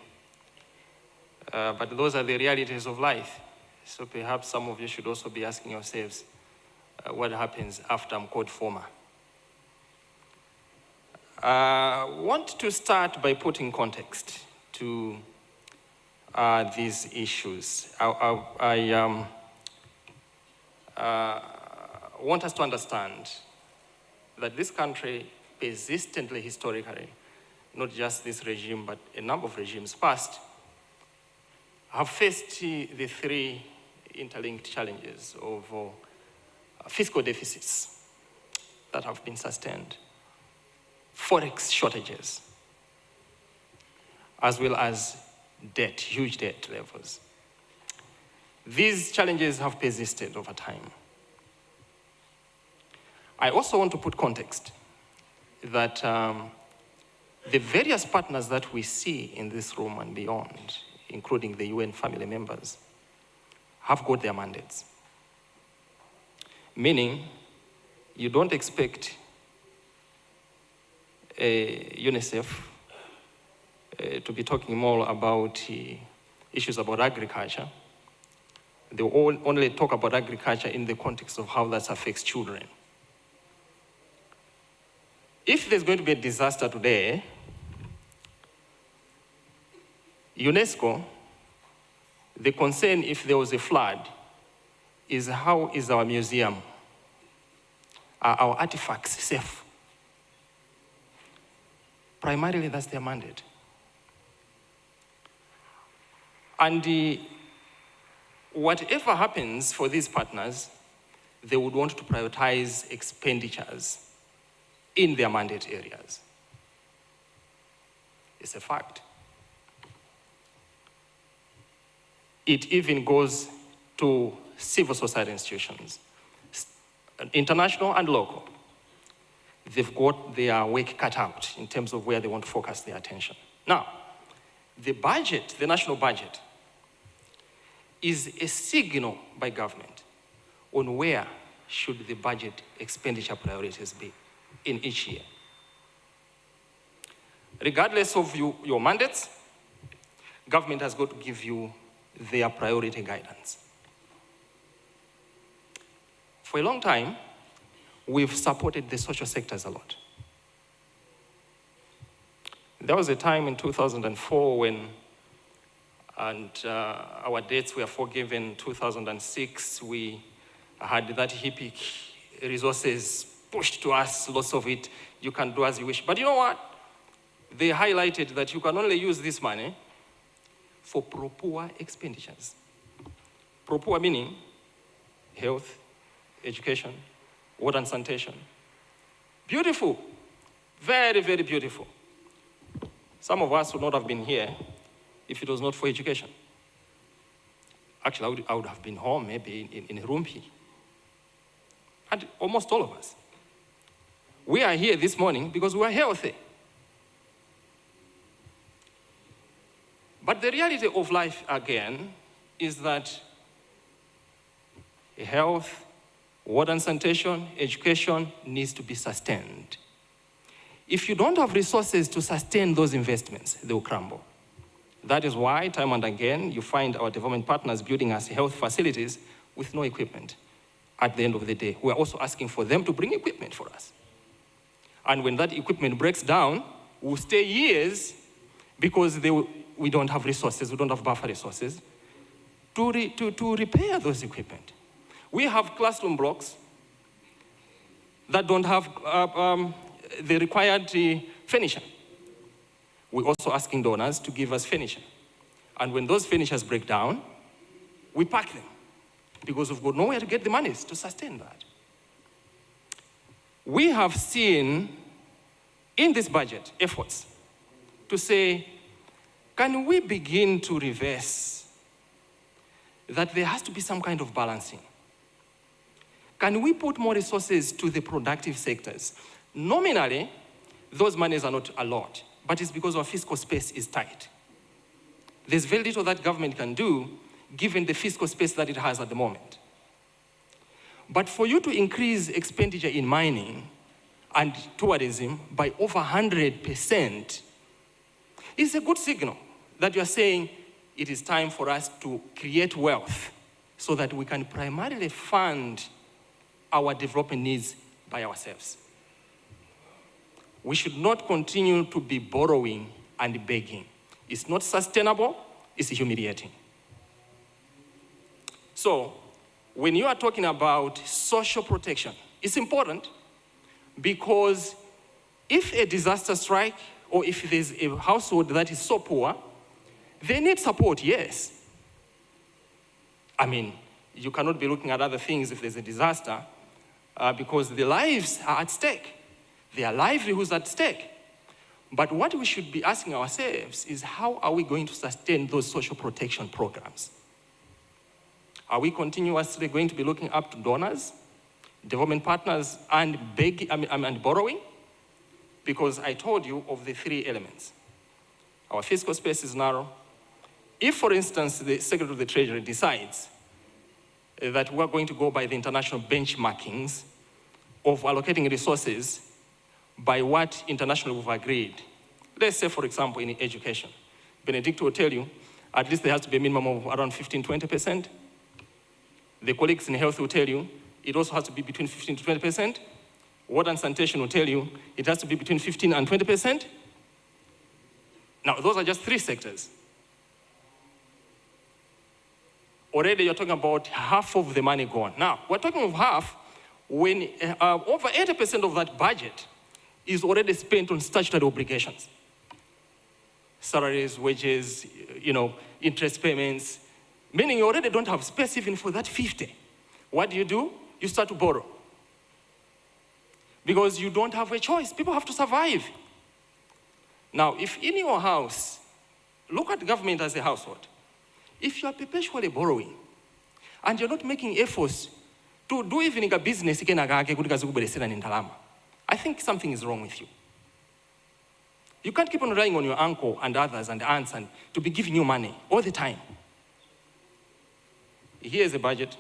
But those are the realities of life. So perhaps some of you should also be asking yourselves, what happens after I'm called former? I want to start by putting context to these issues. I want us to understand that this country persistently, historically, not just this regime, but a number of regimes past, have faced the three interlinked challenges of fiscal deficits that have been sustained, forex shortages, as well as debt, huge debt levels. These challenges have persisted over time. I also want to put context that the various partners that we see in this room and beyond, including the UN family members, have got their mandates. Meaning, you don't expect UNICEF to be talking more about issues about agriculture. They all only talk about agriculture in the context of how that affects children. If there's going to be a disaster today, UNESCO, the concern if there was a flood is how is our museum, are our artifacts safe? Primarily, that's their mandate. And whatever happens for these partners, they would want to prioritize expenditures in their mandate areas. It's a fact. It even goes to civil society institutions, international and local. They've got their work cut out in terms of where they want to focus their attention. Now, the budget, the national budget, is a signal by government on where should the budget expenditure priorities be in each year. Regardless of your mandates, government has got to give you their priority guidance. For a long time, we've supported the social sectors a lot. There was a time in 2004 when, our debts were forgiven. 2006, we had that HIPIC resources pushed to us, lots of it. You can do as you wish. But you know what? They highlighted that you can only use this money for pro-poor expenditures. Pro-poor meaning health, education, water and sanitation. Beautiful, very, very beautiful. Some of us would not have been here if it was not for education. Actually, I would have been home, maybe in Rumpi. And almost all of us. We are here this morning because we are healthy. But the reality of life, again, is that health, water and sanitation, education needs to be sustained. If you don't have resources to sustain those investments, they will crumble. That is why, time and again, you find our development partners building us health facilities with no equipment. At the end of the day, we are also asking for them to bring equipment for us. And when that equipment breaks down, we'll stay years because we don't have resources, we don't have buffer resources to repair those equipment. We have classroom blocks that don't have the required furniture. We're also asking donors to give us furniture. And when those furnitures break down, we pack them because we've got nowhere to get the monies to sustain that. We have seen in this budget efforts to say, can we begin to reverse that there has to be some kind of balancing? Can we put more resources to the productive sectors? Nominally, those monies are not a lot, but it's because our fiscal space is tight. There's very little that government can do given the fiscal space that it has at the moment. But for you to increase expenditure in mining and tourism by over 100% is a good signal that you are saying it is time for us to create wealth so that we can primarily fund our development needs by ourselves. We should not continue to be borrowing and begging. It's not sustainable, it's humiliating. So, when you are talking about social protection, it's important because if a disaster strike or if there's a household that is so poor, they need support, yes. I mean, you cannot be looking at other things if there's a disaster because the lives are at stake. Their livelihoods at stake. But what we should be asking ourselves is how are we going to sustain those social protection programs? Are we continuously going to be looking up to donors, development partners, and borrowing? Because I told you of the three elements. Our fiscal space is narrow. If, for instance, the Secretary of the Treasury decides that we're going to go by the international benchmarkings of allocating resources by what internationally we've agreed, let's say, for example, in education, Benedicto will tell you at least there has to be a minimum of around 15-20%. The colleagues in health will tell you it also has to be between 15 to 20%. Water and sanitation will tell you it has to be between 15 and 20%. Now, those are just three sectors. Already you're talking about half of the money gone. Now, we're talking of half when over 80% of that budget is already spent on statutory obligations. Salaries, wages, interest payments, meaning you already don't have space even for that 50. What do? You start to borrow. Because you don't have a choice. People have to survive. Now, if in your house, look at government as a household. If you are perpetually borrowing, and you're not making efforts to do even a business, I think something is wrong with you. You can't keep on relying on your uncle and others and aunts and to be giving you money all the time. Here's a budget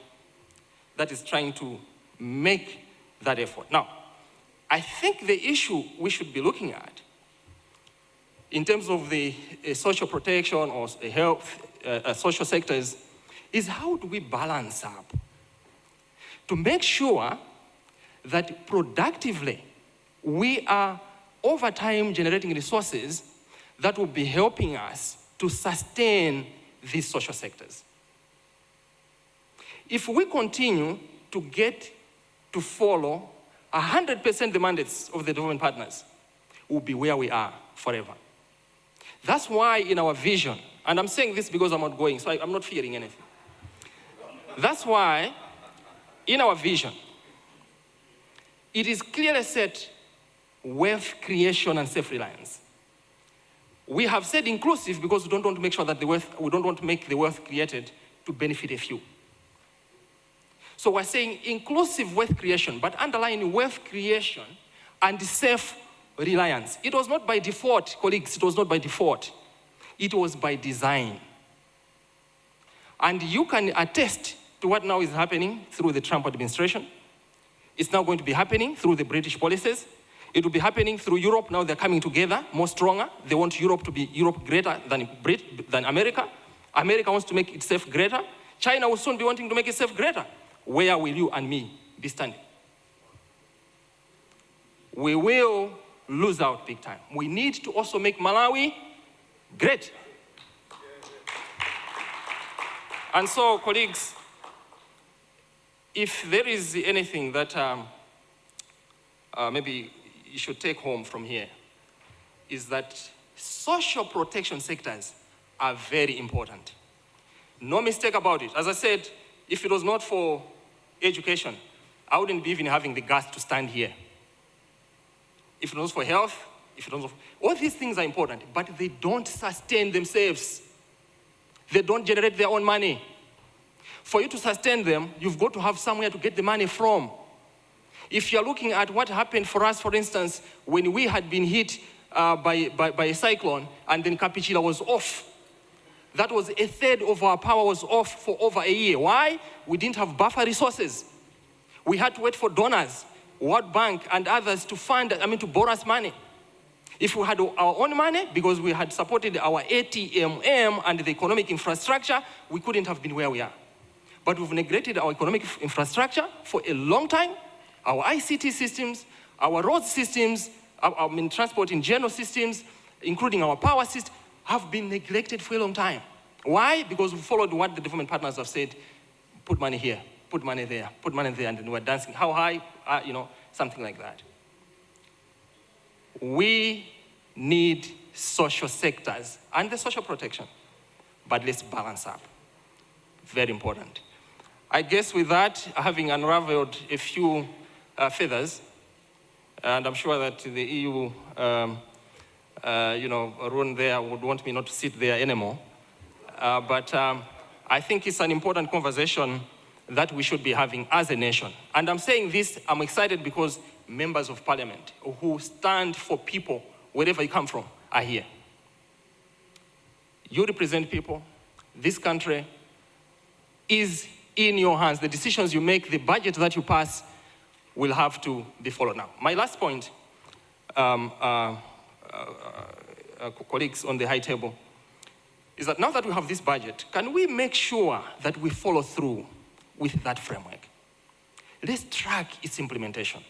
that is trying to make that effort. Now, I think the issue we should be looking at in terms of the social protection or health, social sectors, is how do we balance up to make sure that productively we are over time generating resources that will be helping us to sustain these social sectors. If we continue to get to follow 100% the mandates of the development partners, we'll be where we are forever. That's why in our vision, and I'm saying this because I'm outgoing, so I'm not fearing anything. That's why in our vision, it is clearly set wealth creation and self-reliance. We have said inclusive because we don't want to make sure that we don't want to make the wealth created to benefit a few. So we're saying inclusive wealth creation, but underlying wealth creation and self-reliance. It was not by default, colleagues, it was not by default. It was by design. And you can attest to what now is happening through the Trump administration. It's now going to be happening through the British policies. It will be happening through Europe. Now they're coming together more stronger. They want Europe to be greater than America. America wants to make itself greater. China will soon be wanting to make itself greater. Where will you and me be standing? We will lose out big time. We need to also make Malawi great. And so, colleagues, if there is anything that maybe you should take home from here, is that social protection sectors are very important. No mistake about it. As I said, if it was not for education, I wouldn't be even having the guts to stand here. If it was for health, if it was all these things are important, but they don't sustain themselves. They don't generate their own money. For you to sustain them, you've got to have somewhere to get the money from. If you're looking at what happened for us, for instance, when we had been hit by a cyclone and then Kapichila was off, that was a third of our power was off for over a year. Why? We didn't have buffer resources. We had to wait for donors, World Bank and others to borrow us money. If we had our own money, because we had supported our ATMM and the economic infrastructure, we couldn't have been where we are. But we've neglected our economic infrastructure for a long time. Our ICT systems, our road systems, transport in general systems, including our power system, have been neglected for a long time. Why? Because we followed what the development partners have said, put money here, put money there, put money there, and then we're dancing. How high? Something like that. We need social sectors and the social protection, but let's balance up. Very important. I guess with that, having unraveled a few feathers, and I'm sure that the EU, Arun there would want me not to sit there anymore. But I think it's an important conversation that we should be having as a nation. And I'm saying this, I'm excited because members of parliament who stand for people, wherever you come from, are here. You represent people. This country is in your hands. The decisions you make, the budget that you pass will have to be followed now. My last point, colleagues on the high table, is that now that we have this budget, can we make sure that we follow through with that framework? Let's track its implementation.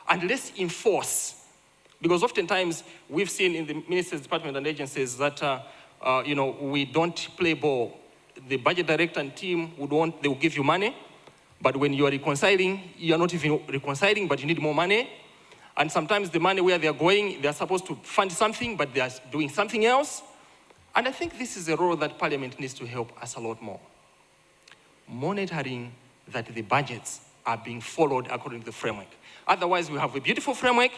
And let's enforce, because oftentimes we've seen in the minister's department and agencies that, we don't play ball. The budget director and team they will give you money, but when you are reconciling, you're not even reconciling, but you need more money. And sometimes the money where they're going, they're supposed to fund something, but they are doing something else. And I think this is a role that Parliament needs to help us a lot more. Monitoring that the budgets are being followed according to the framework. Otherwise, we have a beautiful framework.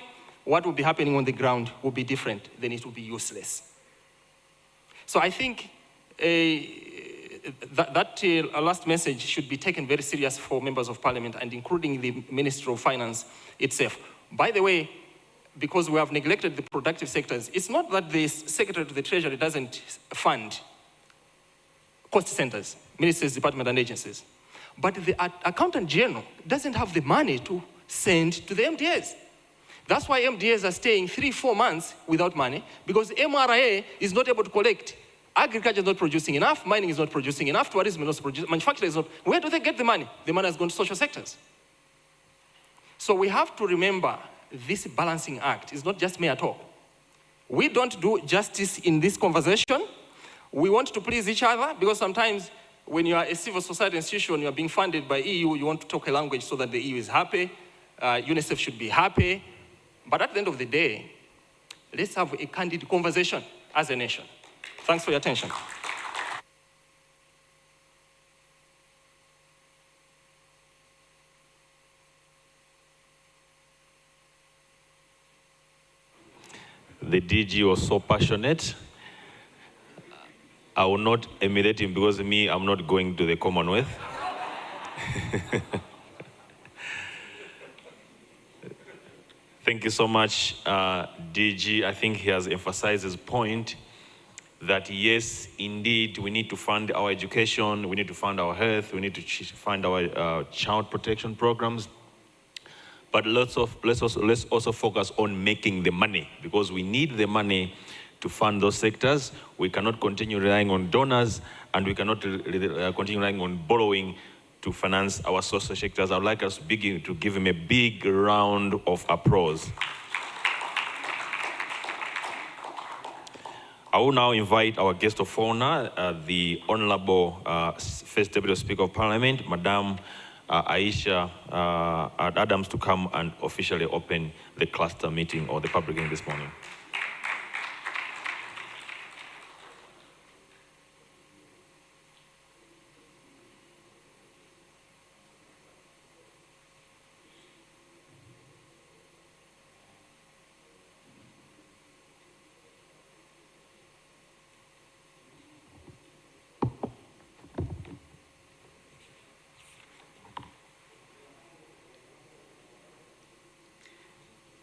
What will be happening on the ground will be different, then it will be useless. So I think that last message should be taken very serious for members of Parliament and including the Ministry of Finance itself. By the way, because we have neglected the productive sectors, it's not that the Secretary to the Treasury doesn't fund cost centers, ministries, departments, and agencies. But the Accountant General doesn't have the money to send to the MDAs. That's why MDAs are staying 3-4 months without money, because MRA is not able to collect. Agriculture is not producing enough, mining is not producing enough, tourism is not producing, manufacturing is not. Where do they get the money? The money has gone to social sectors. So we have to remember this balancing act is not just mere talk. We don't do justice in this conversation. We want to please each other, because sometimes when you are a civil society institution, you are being funded by EU, you want to talk a language so that the EU is happy, UNICEF should be happy. But at the end of the day, let's have a candid conversation as a nation. Thanks for your attention. The DG was so passionate. I will not emulate him because me, I'm not going to the Commonwealth. Thank you so much, DG. I think he has emphasized his point that yes, indeed, we need to fund our education, we need to fund our health, we need to fund our child protection programs. But let's also focus on making the money, because we need the money to fund those sectors. We cannot continue relying on donors, and we cannot continue relying on borrowing to finance our social sectors. I would like us to give him a big round of applause. I will now invite our guest of honor, the Honorable First Deputy Speaker of Parliament, Madam Aisha Adams, to come and officially open the cluster meeting or the public hearing this morning.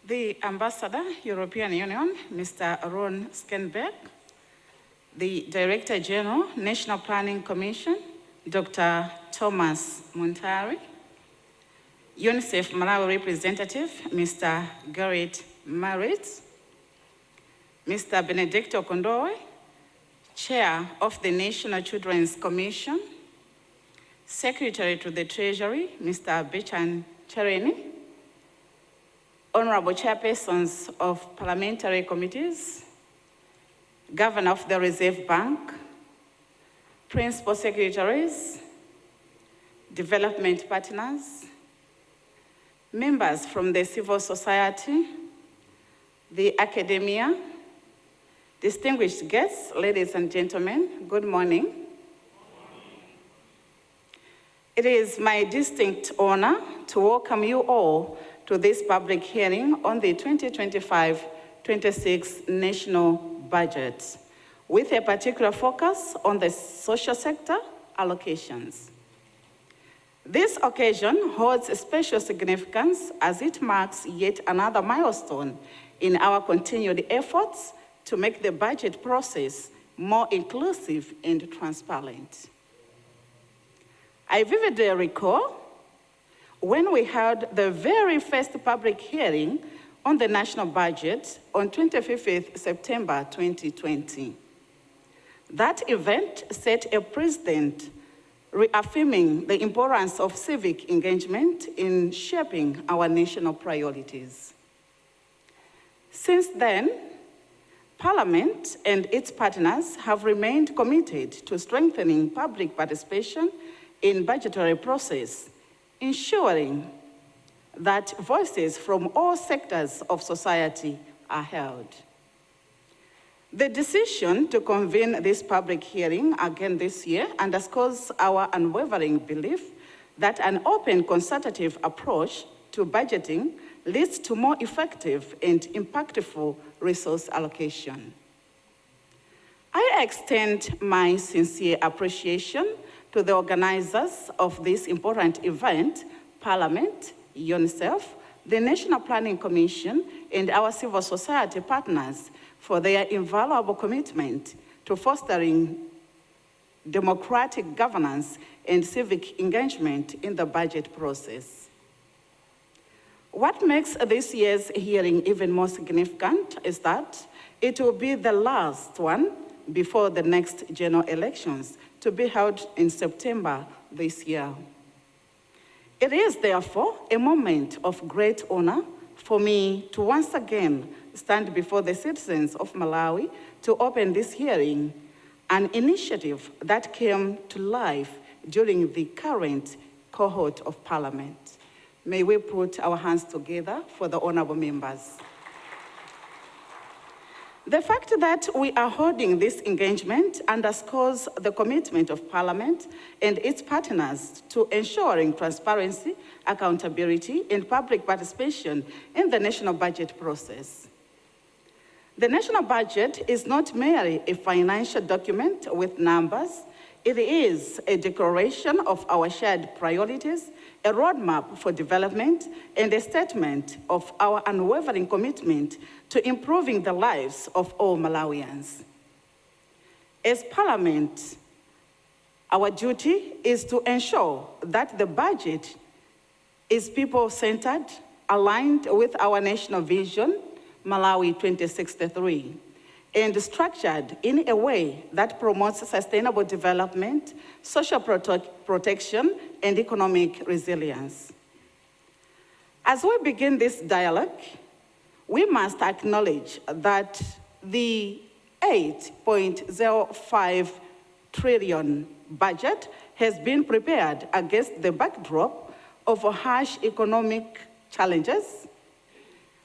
The Ambassador, European Union, Mr. Ron Skenberg, the Director General, National Planning Commission, Dr. Thomas Muntari, UNICEF Malawi Representative, Mr. Garrett Maritz, Mr. Benedicto Kondowe, Chair of the National Children's Commission, Secretary to the Treasury, Mr. Bechan Chereni, Honorable Chairpersons of Parliamentary Committees, Governor of the Reserve Bank, Principal Secretaries, Development Partners, members from the civil society, the academia, distinguished guests, ladies and gentlemen, good morning. It is my distinct honor to welcome you all to this public hearing on the 2025-26 national budget, with a particular focus on the social sector allocations. This occasion holds a special significance as it marks yet another milestone in our continued efforts to make the budget process more inclusive and transparent. I vividly recall when we held the very first public hearing on the national budget on 25th September 2020. That event set a precedent reaffirming the importance of civic engagement in shaping our national priorities. Since then, Parliament and its partners have remained committed to strengthening public participation in budgetary process, ensuring that voices from all sectors of society are heard. The decision to convene this public hearing again this year underscores our unwavering belief that an open consultative approach to budgeting leads to more effective and impactful resource allocation. I extend my sincere appreciation to the organizers of this important event, Parliament, UNICEF, the National Planning Commission, and our civil society partners for their invaluable commitment to fostering democratic governance and civic engagement in the budget process. What makes this year's hearing even more significant is that it will be the last one before the next general elections to be held in September this year. It is therefore a moment of great honor for me to once again stand before the citizens of Malawi to open this hearing, an initiative that came to life during the current cohort of Parliament. May we put our hands together for the honorable members. The fact that we are holding this engagement underscores the commitment of Parliament and its partners to ensuring transparency, accountability, and public participation in the national budget process. The national budget is not merely a financial document with numbers. It is a declaration of our shared priorities, a roadmap for development, and a statement of our unwavering commitment to improving the lives of all Malawians. As Parliament, our duty is to ensure that the budget is people-centered, aligned with our national vision, Malawi 2063, and structured in a way that promotes sustainable development, social protection, and economic resilience. As we begin this dialogue, we must acknowledge that the 8.05 trillion budget has been prepared against the backdrop of harsh economic challenges,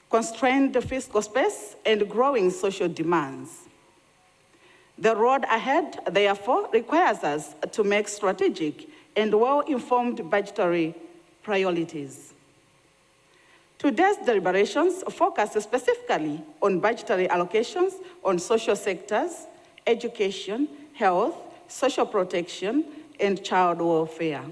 constrained fiscal space, and growing social demands. The road ahead, therefore, requires us to make strategic and well-informed budgetary priorities. Today's deliberations focus specifically on budgetary allocations on social sectors, education, health, social protection, and child welfare.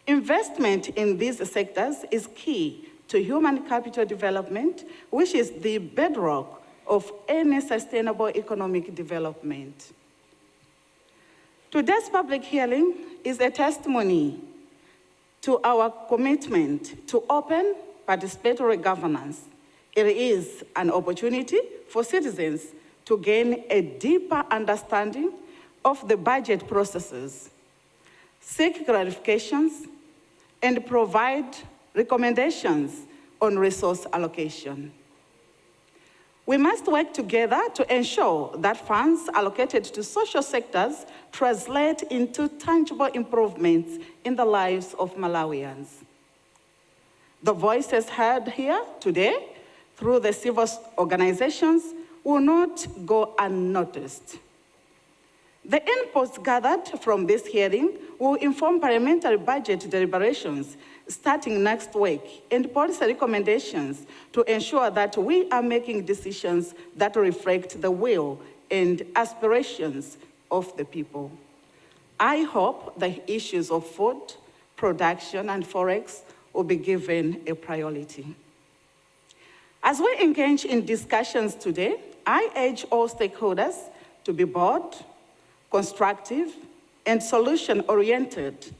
Investment in these sectors is key to human capital development, which is the bedrock of any sustainable economic development. Today's public hearing is a testimony to our commitment to open participatory governance. It is an opportunity for citizens to gain a deeper understanding of the budget processes, seek clarifications, and provide recommendations on resource allocation. We must work together to ensure that funds allocated to social sectors translate into tangible improvements in the lives of Malawians. The voices heard here today through the civil organizations will not go unnoticed. The inputs gathered from this hearing will inform parliamentary budget deliberations starting next week and policy recommendations to ensure that we are making decisions that reflect the will and aspirations of the people. I hope the issues of food, production, and forex will be given a priority. As we engage in discussions today, I urge all stakeholders to be bold, constructive, and solution-oriented.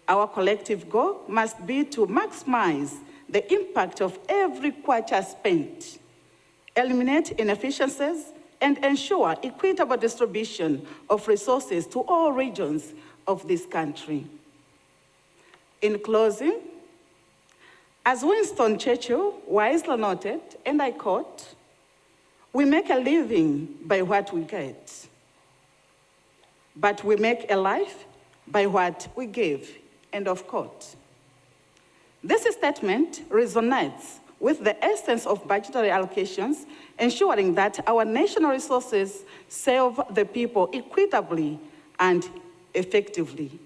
Our collective goal must be to maximize the impact of every kwacha spent, eliminate inefficiencies, and ensure equitable distribution of resources to all regions of this country. In closing, as Winston Churchill wisely noted, and I quote, "We make a living by what we get, but we make a life by what we give," end of quote. This statement resonates with the essence of budgetary allocations, ensuring that our national resources serve the people equitably and effectively.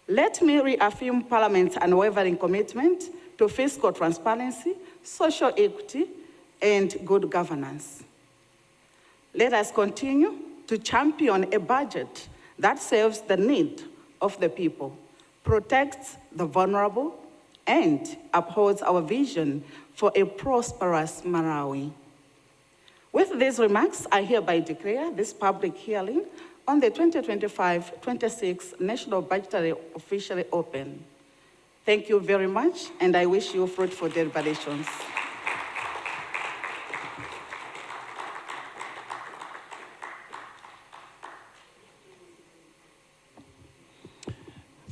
Let me reaffirm Parliament's unwavering commitment to fiscal transparency, social equity, and good governance. Let us continue to champion a budget that serves the need of the people, protects the vulnerable, and upholds our vision for a prosperous Malawi. With these remarks, I hereby declare this public hearing on the 2025-26 National Budgetary officially open. Thank you very much, and I wish you fruitful deliberations.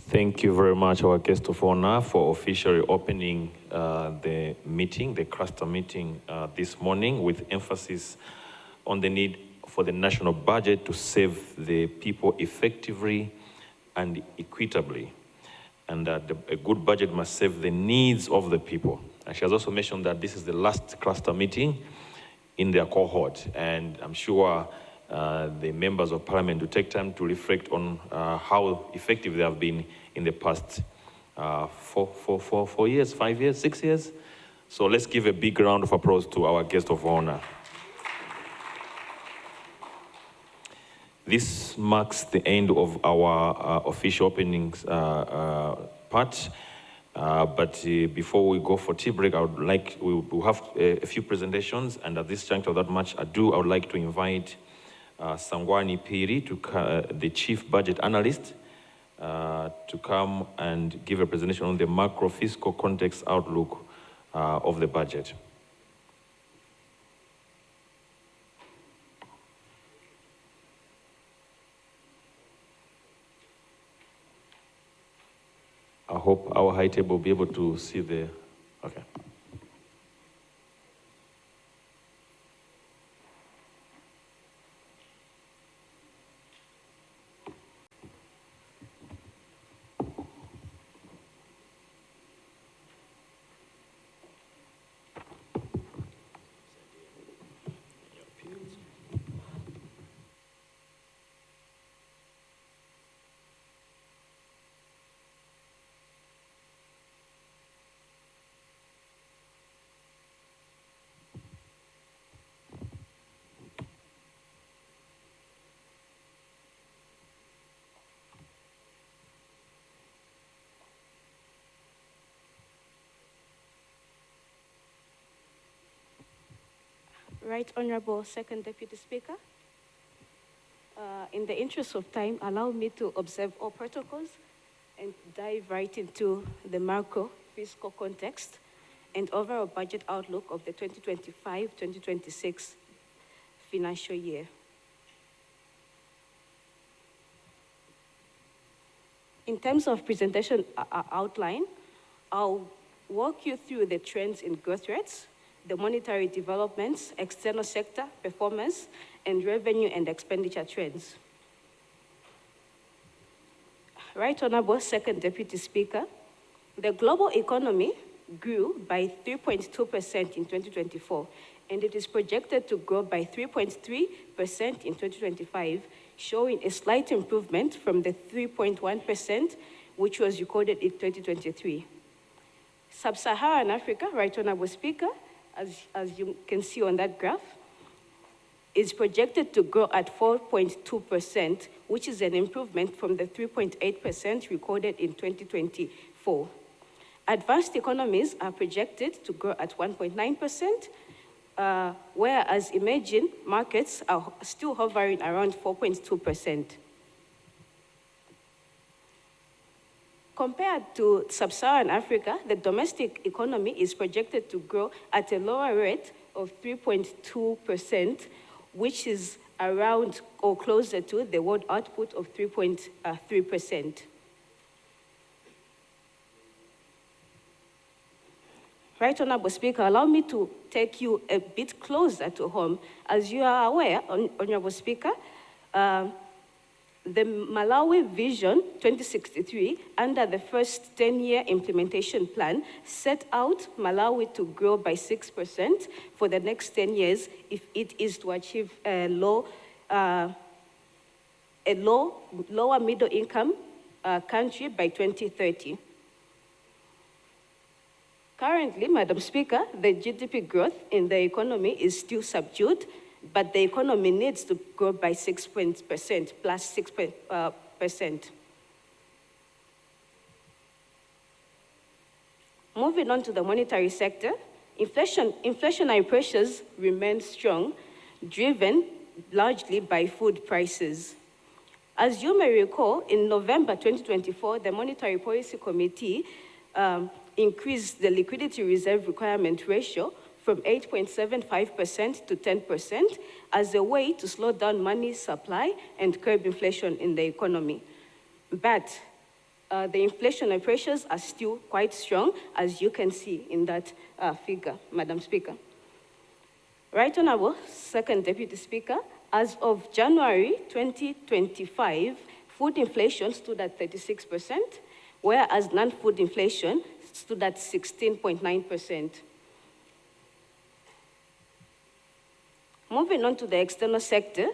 Thank you very much, our guest of honor, for officially opening the meeting, the cluster meeting this morning, with emphasis on the need for the national budget to serve the people effectively and equitably. And that a good budget must serve the needs of the people. And she has also mentioned that this is the last cluster meeting in their cohort. And I'm sure the members of Parliament will take time to reflect on how effective they have been in the past 4 years, 5 years, 6 years. So let's give a big round of applause to our guest of honor. This marks the end of our official openings part. But before we go for tea break, we'll have a few presentations. And at this juncture, without much ado, I would like to invite Sangwani Piri, the Chief Budget Analyst, to come and give a presentation on the macro fiscal context outlook of the budget. I hope our high table will be able to see the, okay. Right Honorable Second Deputy Speaker, in the interest of time, allow me to observe all protocols and dive right into the macro fiscal context and overall budget outlook of the 2025-2026 financial year. In terms of presentation outline, I'll walk you through the trends in growth rates, the monetary developments, external sector performance, and revenue and expenditure trends. Right Honorable Second Deputy Speaker, the global economy grew by 3.2% in 2024, and it is projected to grow by 3.3% in 2025, showing a slight improvement from the 3.1% which was recorded in 2023. Sub-Saharan Africa, Right Honorable Speaker, as you can see on that graph, is projected to grow at 4.2%, which is an improvement from the 3.8% recorded in 2024. Advanced economies are projected to grow at 1.9%, whereas emerging markets are still hovering around 4.2%. Compared to Sub-Saharan Africa, the domestic economy is projected to grow at a lower rate of 3.2%, which is around or closer to the world output of 3.3%. Right Honorable Speaker, allow me to take you a bit closer to home. As you are aware, Honorable Speaker, The Malawi Vision 2063, under the first 10-year implementation plan, set out Malawi to grow by 6% for the next 10 years if it is to achieve a lower middle income country by 2030. Currently, Madam Speaker, the GDP growth in the economy is still subdued, but the economy needs to grow by 6%, plus 6%. Moving on to the monetary sector, inflationary pressures remain strong, driven largely by food prices. As you may recall, in November 2024, the Monetary Policy Committee increased the liquidity reserve requirement ratio from 8.75% to 10% as a way to slow down money supply and curb inflation in the economy. But the inflationary pressures are still quite strong, as you can see in that figure, Madam Speaker. Right Honorable Second Deputy Speaker, as of January 2025, food inflation stood at 36%, whereas non-food inflation stood at 16.9%. Moving on to the external sector,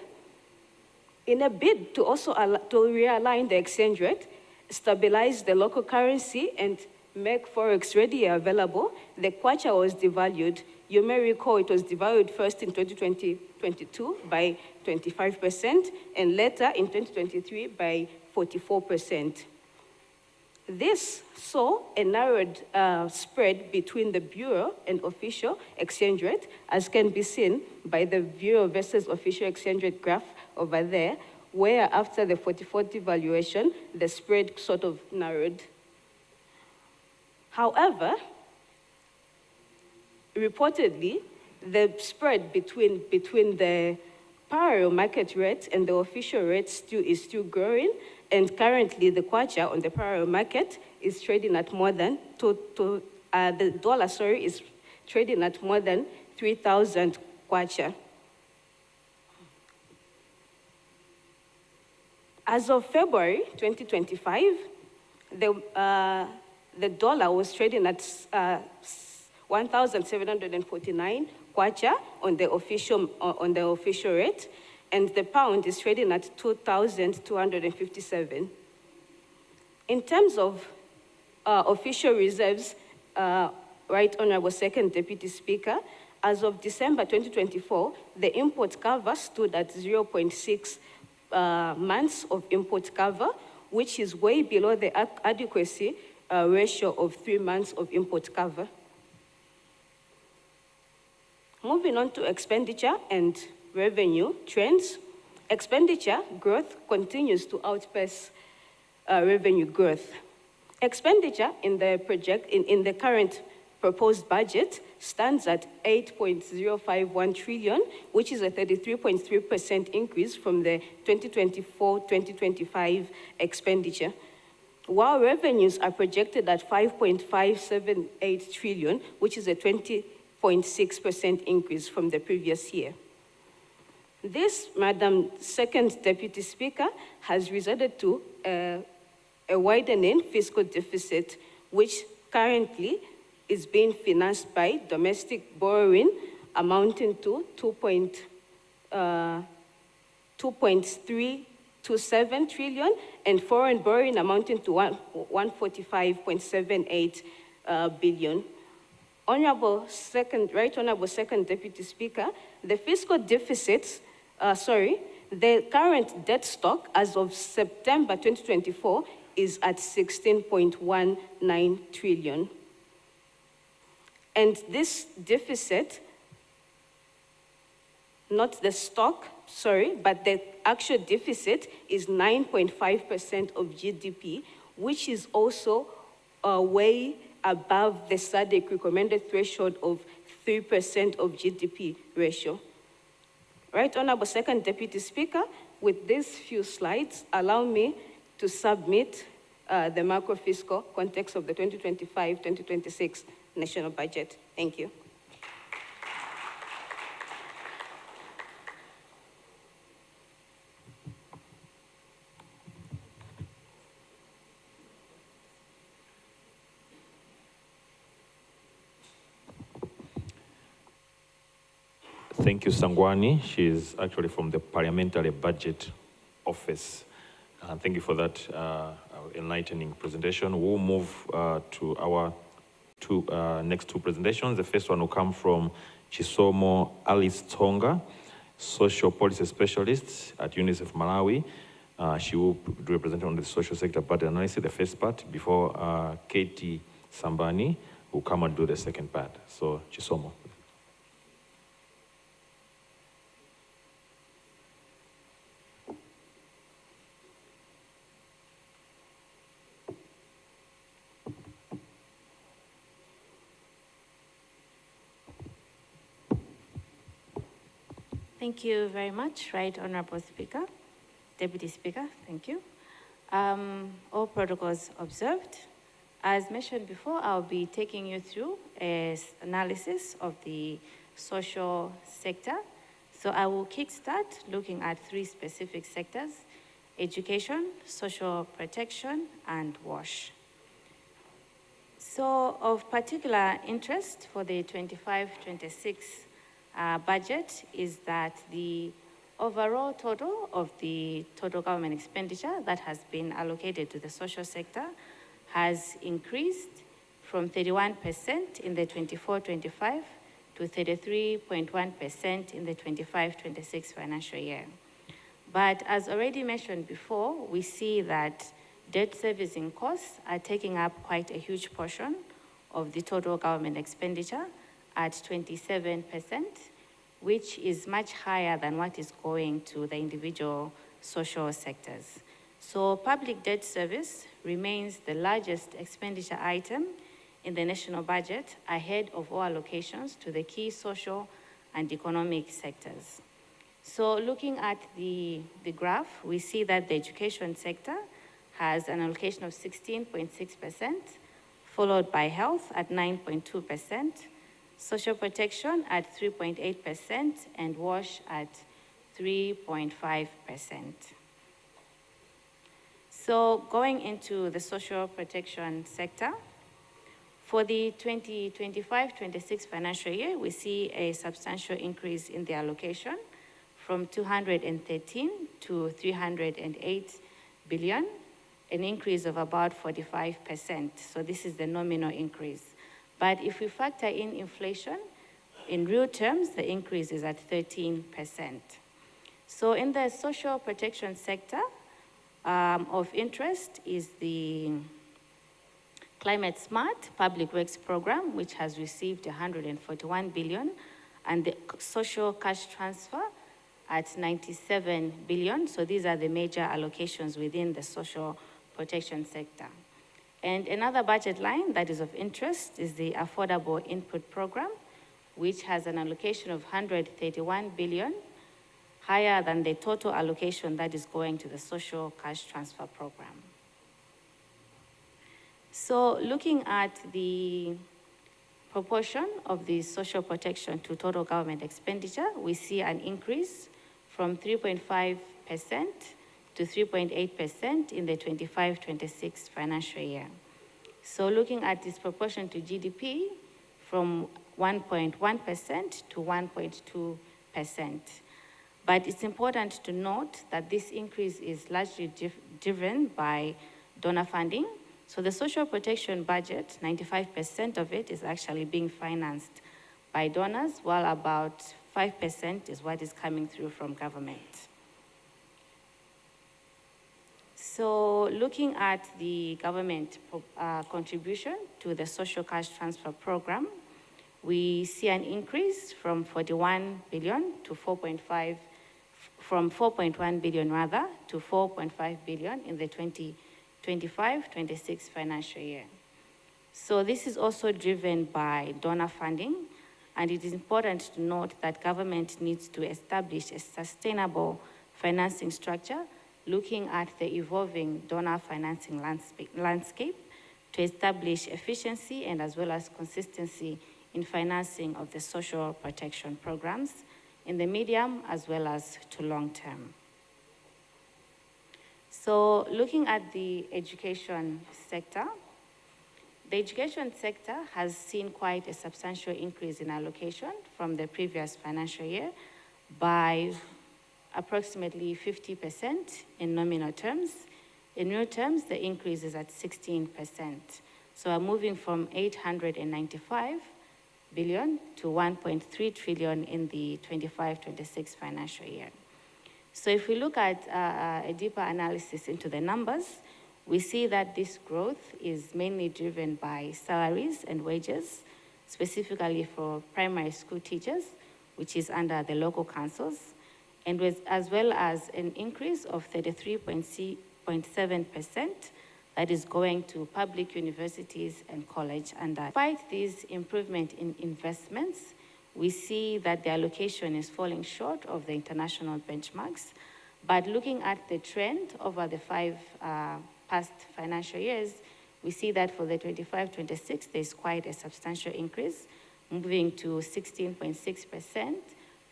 in a bid to also to realign the exchange rate, stabilize the local currency, and make forex readily available, the kwacha was devalued. You may recall it was devalued first in 2022 by 25%, and later in 2023 by 44%. This saw a narrowed spread between the Bureau and official exchange rate, as can be seen by the Bureau versus official exchange rate graph over there, where after the 44 devaluation, the spread sort of narrowed. However, reportedly, the spread between the parallel market rate and the official rate is still growing, and currently the kwacha on the parallel market is trading at more than the dollar, is trading at more than 3,000 kwacha. As of February 2025, the dollar was trading at 1,749 kwacha on the official rate, and the pound is trading at 2,257. In terms of official reserves, Right Honorable Second Deputy Speaker, as of December 2024, the import cover stood at 0.6 months of import cover, which is way below the adequacy ratio of 3 months of import cover. Moving on to expenditure and revenue trends, expenditure growth continues to outpace revenue growth. Expenditure in the current proposed budget stands at 8.051 trillion, which is a 33.3% increase from the 2024-2025 expenditure, while revenues are projected at 5.578 trillion, which is a 20.6% increase from the previous year. This, Madam Second Deputy Speaker, has resulted to a widening fiscal deficit, which currently is being financed by domestic borrowing amounting to 2.327 trillion and foreign borrowing amounting to 145.78 billion. Right Honorable Second Deputy Speaker, the fiscal deficits, the current debt stock as of September 2024 is at 16.19 trillion. And this deficit, not the stock, but the actual deficit is 9.5% of GDP, which is also way above the SADC recommended threshold of 3% of GDP ratio. Right Honorable Second Deputy Speaker, with these few slides, allow me to submit the macro-fiscal context of the 2025-2026 national budget. Thank you. Thank you, Sangwani. She is actually from the Parliamentary Budget Office. Thank you for that enlightening presentation. We'll move to our next two presentations. The first one will come from Chisomo Alice Tonga, Social Policy Specialist at UNICEF Malawi. She will do a presentation on the social sector budget analysis, the first part, before Katie Sambani will come and do the second part. So, Chisomo. Thank you very much, Right Honorable Speaker, Deputy Speaker, thank you. All protocols observed. As mentioned before, I'll be taking you through an analysis of the social sector. So I will kickstart looking at three specific sectors: education, social protection, and WASH. So of particular interest for the 25-26 budget is that the overall total of the total government expenditure that has been allocated to the social sector has increased from 31% in the 24-25 to 33.1% in the 25-26 financial year. But as already mentioned before, we see that debt servicing costs are taking up quite a huge portion of the total government expenditure at 27%, which is much higher than what is going to the individual social sectors. So public debt service remains the largest expenditure item in the national budget, ahead of all allocations to the key social and economic sectors. So looking at the graph, we see that the education sector has an allocation of 16.6%, followed by health at 9.2%, social protection at 3.8%, and WASH at 3.5%. So going into the social protection sector, for the 2025-26 financial year, we see a substantial increase in the allocation from 213 to 308 billion, an increase of about 45%. So this is the nominal increase. But if we factor in inflation, in real terms, the increase is at 13%. So in the social protection sector, of interest is the Climate Smart Public Works Program, which has received 141 billion, and the social cash transfer at 97 billion. So these are the major allocations within the social protection sector. And another budget line that is of interest is the Affordable Input Program, which has an allocation of 131 billion, higher than the total allocation that is going to the social cash transfer program. So looking at the proportion of the social protection to total government expenditure, we see an increase from 3.5% to 3.8% in the 25-26 financial year. So looking at this proportion to GDP, from 1.1% to 1.2%. But it's important to note that this increase is largely driven by donor funding. So the social protection budget, 95% of it is actually being financed by donors, while about 5% is what is coming through from government. So looking at the government contribution to the social cash transfer program, we see an increase from 41 billion to 4.5, from 4.1 billion rather to 4.5 billion in the 2025-26 financial year. So this is also driven by donor funding, and it is important to note that government needs to establish a sustainable financing structure, looking at the evolving donor financing landscape to establish efficiency and as well as consistency in financing of the social protection programs in the medium as well as to long term. So looking at the education sector, The education sector has seen quite a substantial increase in allocation from the previous financial year by approximately 50% in nominal terms. In real terms, the increase is at 16%. So we're moving from 895 billion to 1.3 trillion in the 25-26 financial year. So if we look at a deeper analysis into the numbers, we see that this growth is mainly driven by salaries and wages, specifically for primary school teachers, which is under the local councils, and as well as an increase of 33.7% that is going to public universities and college under. Despite these improvement in investments, we see that the allocation is falling short of the international benchmarks. But looking at the trend over the five past financial years, we see that for the 25-26, there's quite a substantial increase, moving to 16.6%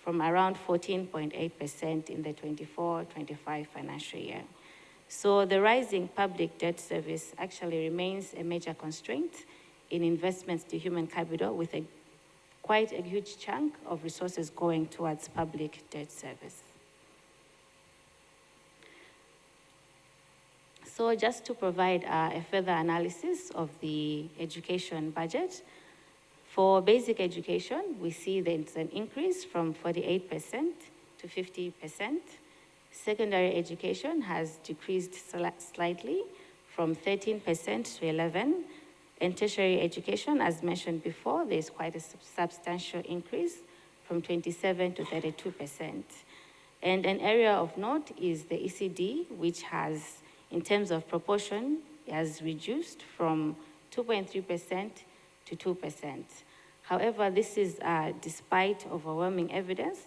from around 14.8% in the 24-25 financial year. So the rising public debt service actually remains a major constraint in investments to human capital, with quite a huge chunk of resources going towards public debt service. So just to provide a further analysis of the education budget, for basic education, we see there's an increase from 48% to 50%. Secondary education has decreased slightly from 13% to 11%. And tertiary education, as mentioned before, there's quite a substantial increase from 27% to 32%. And an area of note is the ECD, which has, in terms of proportion, has reduced from 2.3% to 2%. However, this is despite overwhelming evidence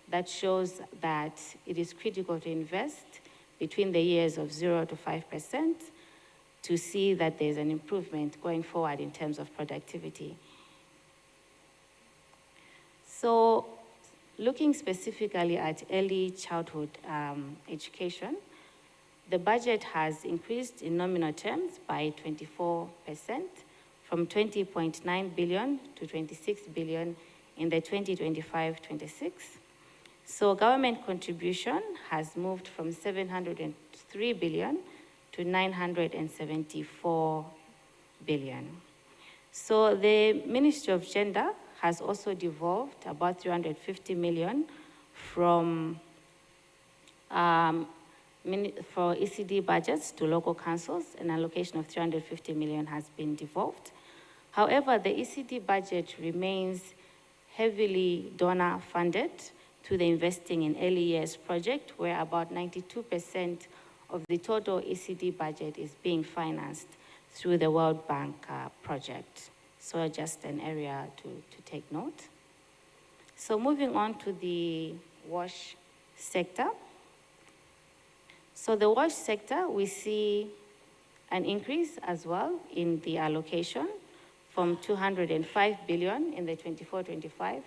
that shows that it is critical to invest between the years of 0 to 5% to see that there's an improvement going forward in terms of productivity. So looking specifically at early childhood education, the budget has increased in nominal terms by 24%, from 20.9 billion to 26 billion in the 2025-26. So government contribution has moved from 703 billion to 974 billion. So the Ministry of Gender has also devolved about 350 million from for ECD budgets to local councils. An allocation of 350 million has been devolved. However, the ECD budget remains heavily donor funded to the Investing in Early Years project, where about 92% of the total ECD budget is being financed through the World Bank project. So just an area to take note. So moving on to the WASH sector. So the WASH sector, we see an increase as well in the allocation from 205 billion in the 24-25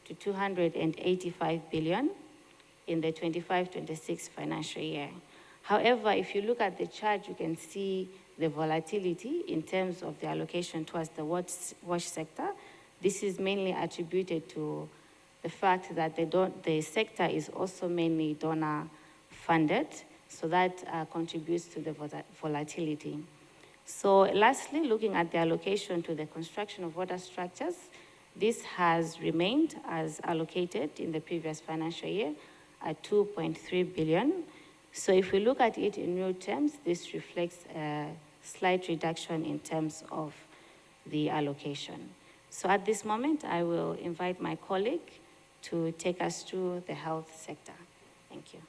to 285 billion in the 25-26 financial year. However, if you look at the chart, you can see the volatility in terms of the allocation towards the WASH sector. This is mainly attributed to the fact that the sector is also mainly donor funded, so that contributes to the volatility. So lastly, looking at the allocation to the construction of water structures, this has remained as allocated in the previous financial year at 2.3 billion. So if we look at it in real terms, this reflects a slight reduction in terms of the allocation. So at this moment, I will invite my colleague to take us through the health sector. Thank you.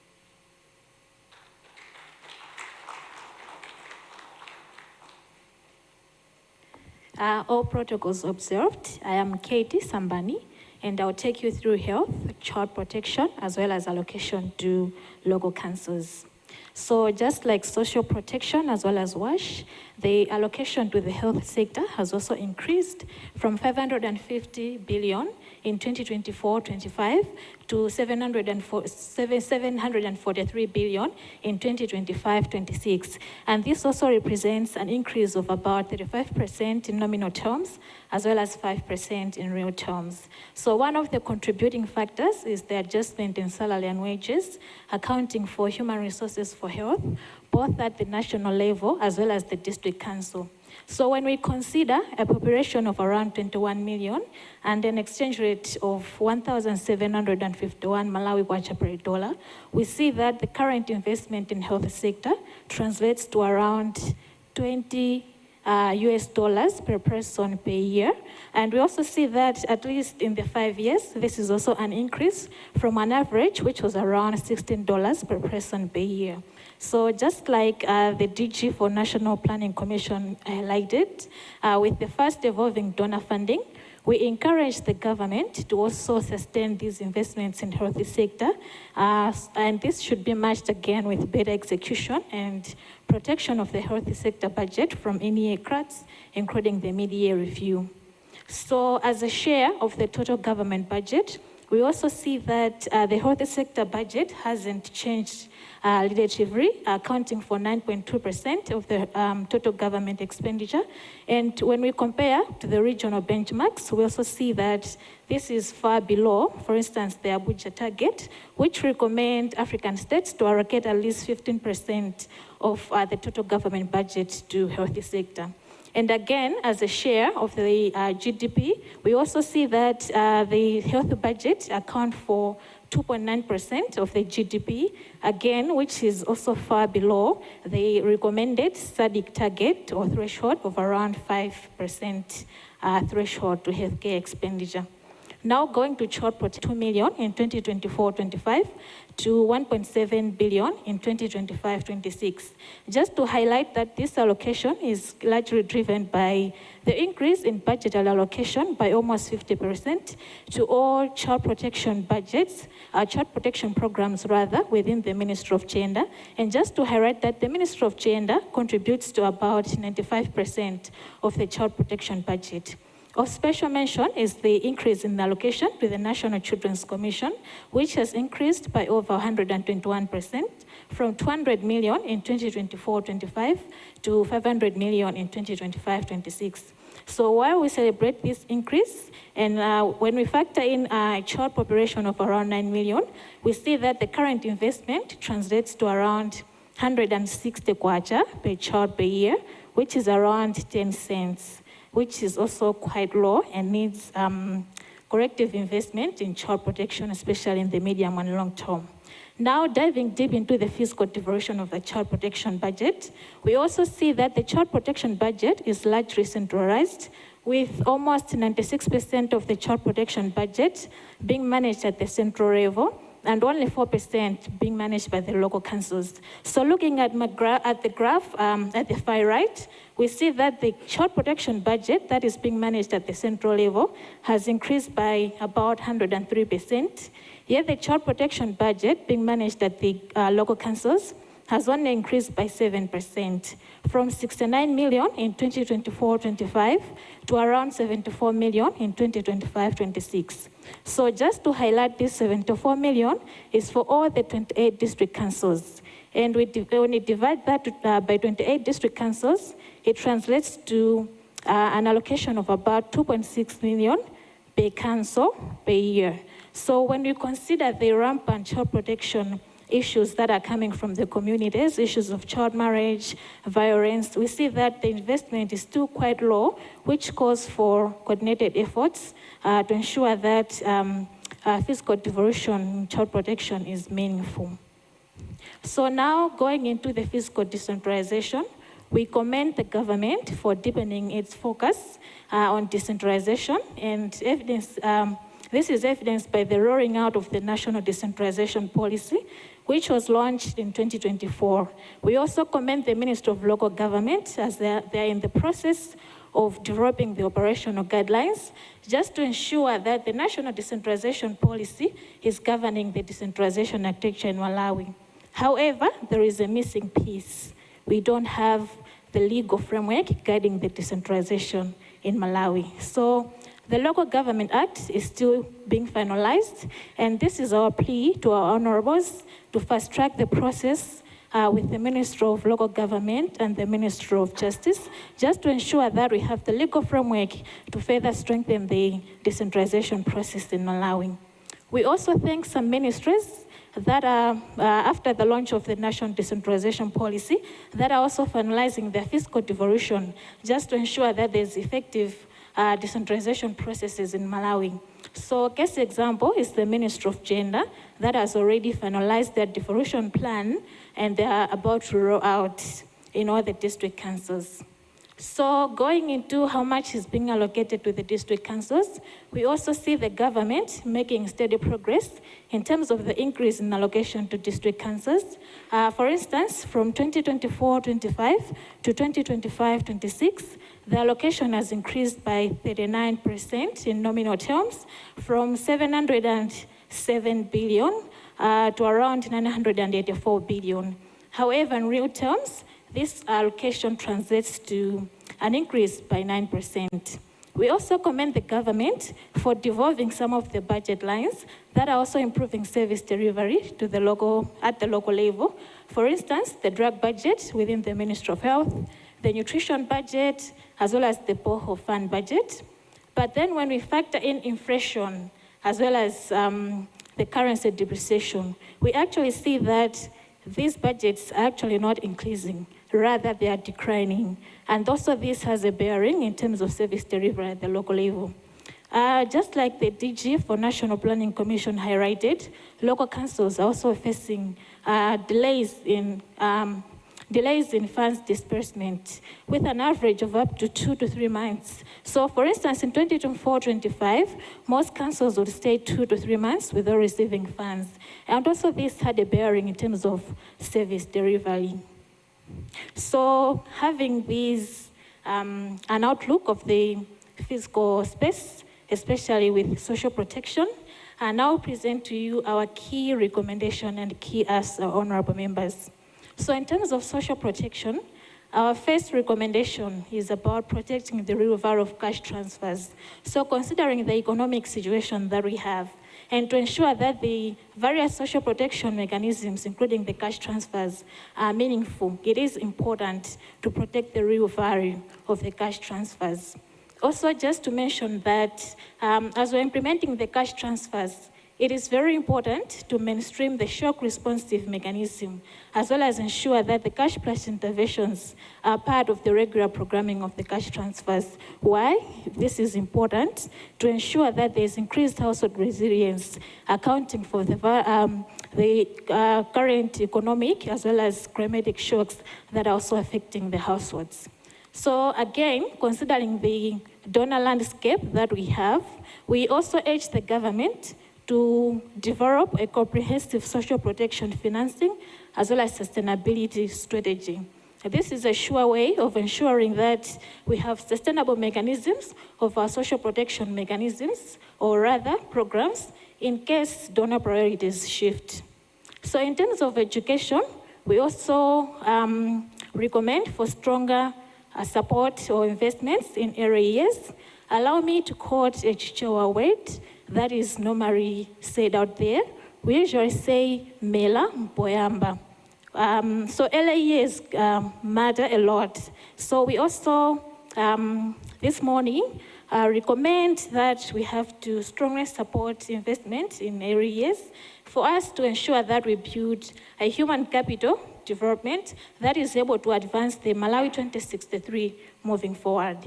All protocols observed. I am Katie Sambani, and I'll take you through health, child protection, as well as allocation to local councils. So just like social protection as well as WASH, the allocation to the health sector has also increased from 550 billion in 2024-25 to 743 billion in 2025-26. And this also represents an increase of about 35% in nominal terms, as well as 5% in real terms. So one of the contributing factors is the adjustment in salary and wages, accounting for human resources for health, both at the national level as well as the district council. So when we consider a population of around 21 million and an exchange rate of 1,751 Malawi kwacha per dollar, we see that the current investment in health sector translates to around 20 US dollars per person per year. And we also see that at least in the 5 years, this is also an increase from an average, which was around $16 per person per year. So just like the DG for National Planning Commission highlighted, with the fast evolving donor funding, we encourage the government to also sustain these investments in the health sector, and this should be matched again with better execution and protection of the health sector budget from any cuts, including the mid-year review. So as a share of the total government budget, we also see that the health sector budget hasn't changed relatively, accounting for 9.2% of the total government expenditure. And when we compare to the regional benchmarks, we also see that this is far below, for instance, the Abuja target, which recommend African states to allocate at least 15% of the total government budget to health sector. And again, as a share of the GDP, we also see that the health budget account for 2.9% of the GDP, again, which is also far below the recommended SADC target or threshold of around 5% threshold to healthcare expenditure. Now going to child protection, 2 million in 2024-25 to 1.7 billion in 2025-26. Just to highlight that this allocation is largely driven by the increase in budgetal allocation by almost 50% to all child protection budgets, child protection programs rather, within the Ministry of Gender. And just to highlight that the Ministry of Gender contributes to about 95% of the child protection budget. Of special mention is the increase in the allocation to the National Children's Commission, which has increased by over 121% from 200 million in 2024-25 to 500 million in 2025-26. So while we celebrate this increase, and when we factor in a child population of around 9 million, we see that the current investment translates to around 160 kwacha per child per year, which is around 10 cents. Which is also quite low and needs corrective investment in child protection, especially in the medium and long term. Now, diving deep into the fiscal devolution of the child protection budget, we also see that the child protection budget is largely centralized, with almost 96% of the child protection budget being managed at the central level, and only 4% being managed by the local councils. So looking at the graph at the far right, we see that the child protection budget that is being managed at the central level has increased by about 103%, yet the child protection budget being managed at the local councils has only increased by 7%, from 69 million in 2024-25 to around 74 million in 2025-26. So just to highlight, this 74 million is for all the 28 district councils. And when we divide that by 28 district councils, it translates to an allocation of about 2.6 million per council per year. So when we consider the rampant child protection issues that are coming from the communities, issues of child marriage, violence, we see that the investment is still quite low, which calls for coordinated efforts to ensure that fiscal devolution in child protection is meaningful. So now going into the fiscal decentralization, we commend the government for deepening its focus on decentralization, and evidence. This is evidenced by the rolling out of the National Decentralization Policy, which was launched in 2024. We also commend the Ministry of Local Government as they're in the process of developing the operational guidelines, just to ensure that the National Decentralization Policy is governing the decentralization architecture in Malawi. However, there is a missing piece. We don't have the legal framework guiding the decentralization in Malawi. So the Local Government Act is still being finalized, and this is our plea to our honorables to fast-track the process with the Ministry of Local Government and the Ministry of Justice, just to ensure that we have the legal framework to further strengthen the decentralization process in Malawi. We also thank some ministries that are, after the launch of the National Decentralization Policy, that are also finalizing their fiscal devolution, just to ensure that there's effective decentralization processes in Malawi. So case example is the Ministry of Gender that has already finalized their devolution plan, and they are about to roll out in all the district councils. So going into how much is being allocated to the district councils, we also see the government making steady progress in terms of the increase in allocation to district councils. For instance, from 2024-25 to 2025-26, the allocation has increased by 39% in nominal terms, from 707 billion to around 984 billion. However, in real terms, this allocation translates to an increase by 9%. We also commend the government for devolving some of the budget lines that are also improving service delivery to the at the local level. For instance, the drug budget within the Ministry of Health, the nutrition budget, as well as the Poho Fund budget. But then when we factor in inflation, as well as the currency depreciation, we actually see that these budgets are actually not increasing, rather they are declining. And also this has a bearing in terms of service delivery at the local level. Just like the DG for National Planning Commission highlighted, local councils are also facing delays in funds disbursement with an average of up to 2 to 3 months. So for instance, in 2024-25, most councils would stay 2 to 3 months without receiving funds. And also this had a bearing in terms of service delivery. So having these, an outlook of the fiscal space, especially with social protection, I now present to you our key recommendation and key asks, honorable members. So in terms of social protection, our first recommendation is about protecting the real value of cash transfers. So considering the economic situation that we have, and to ensure that the various social protection mechanisms, including the cash transfers, are meaningful, it is important to protect the real value of the cash transfers. Also, just to mention that as we're implementing the cash transfers, it is very important to mainstream the shock responsive mechanism, as well as ensure that the cash plus interventions are part of the regular programming of the cash transfers. Why? This is important to ensure that there is increased household resilience, accounting for the current economic as well as climatic shocks that are also affecting the households. So again, considering the donor landscape that we have, we also urge the government to develop a comprehensive social protection financing as well as sustainability strategy. This is a sure way of ensuring that we have sustainable mechanisms of our social protection mechanisms, or rather programs, in case donor priorities shift. So in terms of education, we also recommend for stronger support or investments in early years. Allow me to quote a Chichewa word that is normally said out there. We usually say Mela Mpoyamba. So early years matter a lot. So we also, this morning, recommend that we have to strongly support investment in early years for us to ensure that we build a human capital development that is able to advance the Malawi 2063 moving forward.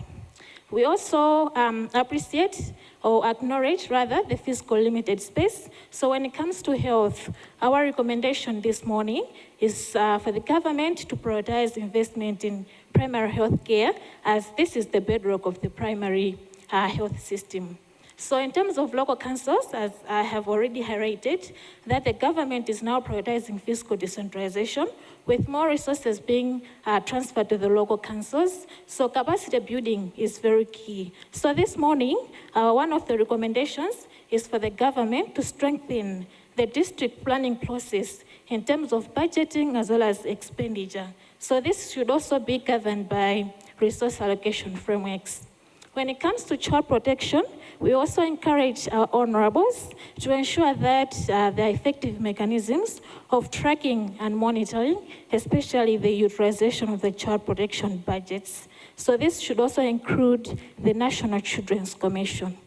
We also appreciate or acknowledge rather the fiscal limited space. So when it comes to health, our recommendation this morning is for the government to prioritize investment in primary health care, as this is the bedrock of the primary health system. So in terms of local councils, as I have already highlighted, that the government is now prioritizing fiscal decentralization with more resources being transferred to the local councils. So capacity building is very key. So this morning, one of the recommendations is for the government to strengthen the district planning process in terms of budgeting as well as expenditure. So this should also be governed by resource allocation frameworks. When it comes to child protection, we also encourage our honorables to ensure that there are effective mechanisms of tracking and monitoring, especially the utilization of the child protection budgets. So this should also include the National Children's Commission.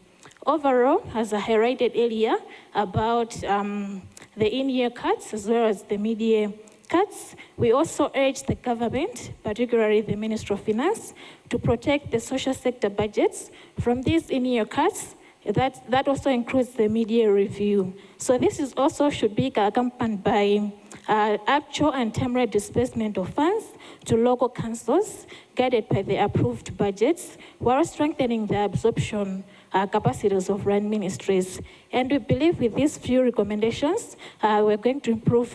Overall, as I highlighted earlier about the in-year cuts as well as the mid-year cuts, we also urge the government, particularly the Ministry of Finance, to protect the social sector budgets from these in-year cuts. That also includes the mid-year review. So this is also should be accompanied by actual and timely disbursement of funds to local councils guided by the approved budgets, while strengthening the absorption capacities of run ministries. And we believe with these few recommendations, we're going to improve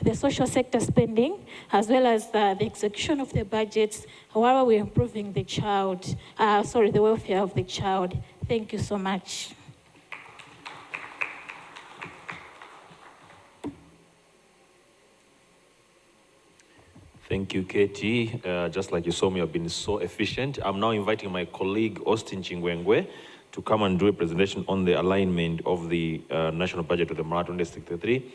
the social sector spending, as well as the execution of the budgets, while we're improving the the welfare of the child. Thank you so much. Thank you, Katie. Just like you saw me, I've been so efficient. I'm now inviting my colleague, Austin Chingwengwe, to come and do a presentation on the alignment of the national budget of the Malawi 2063.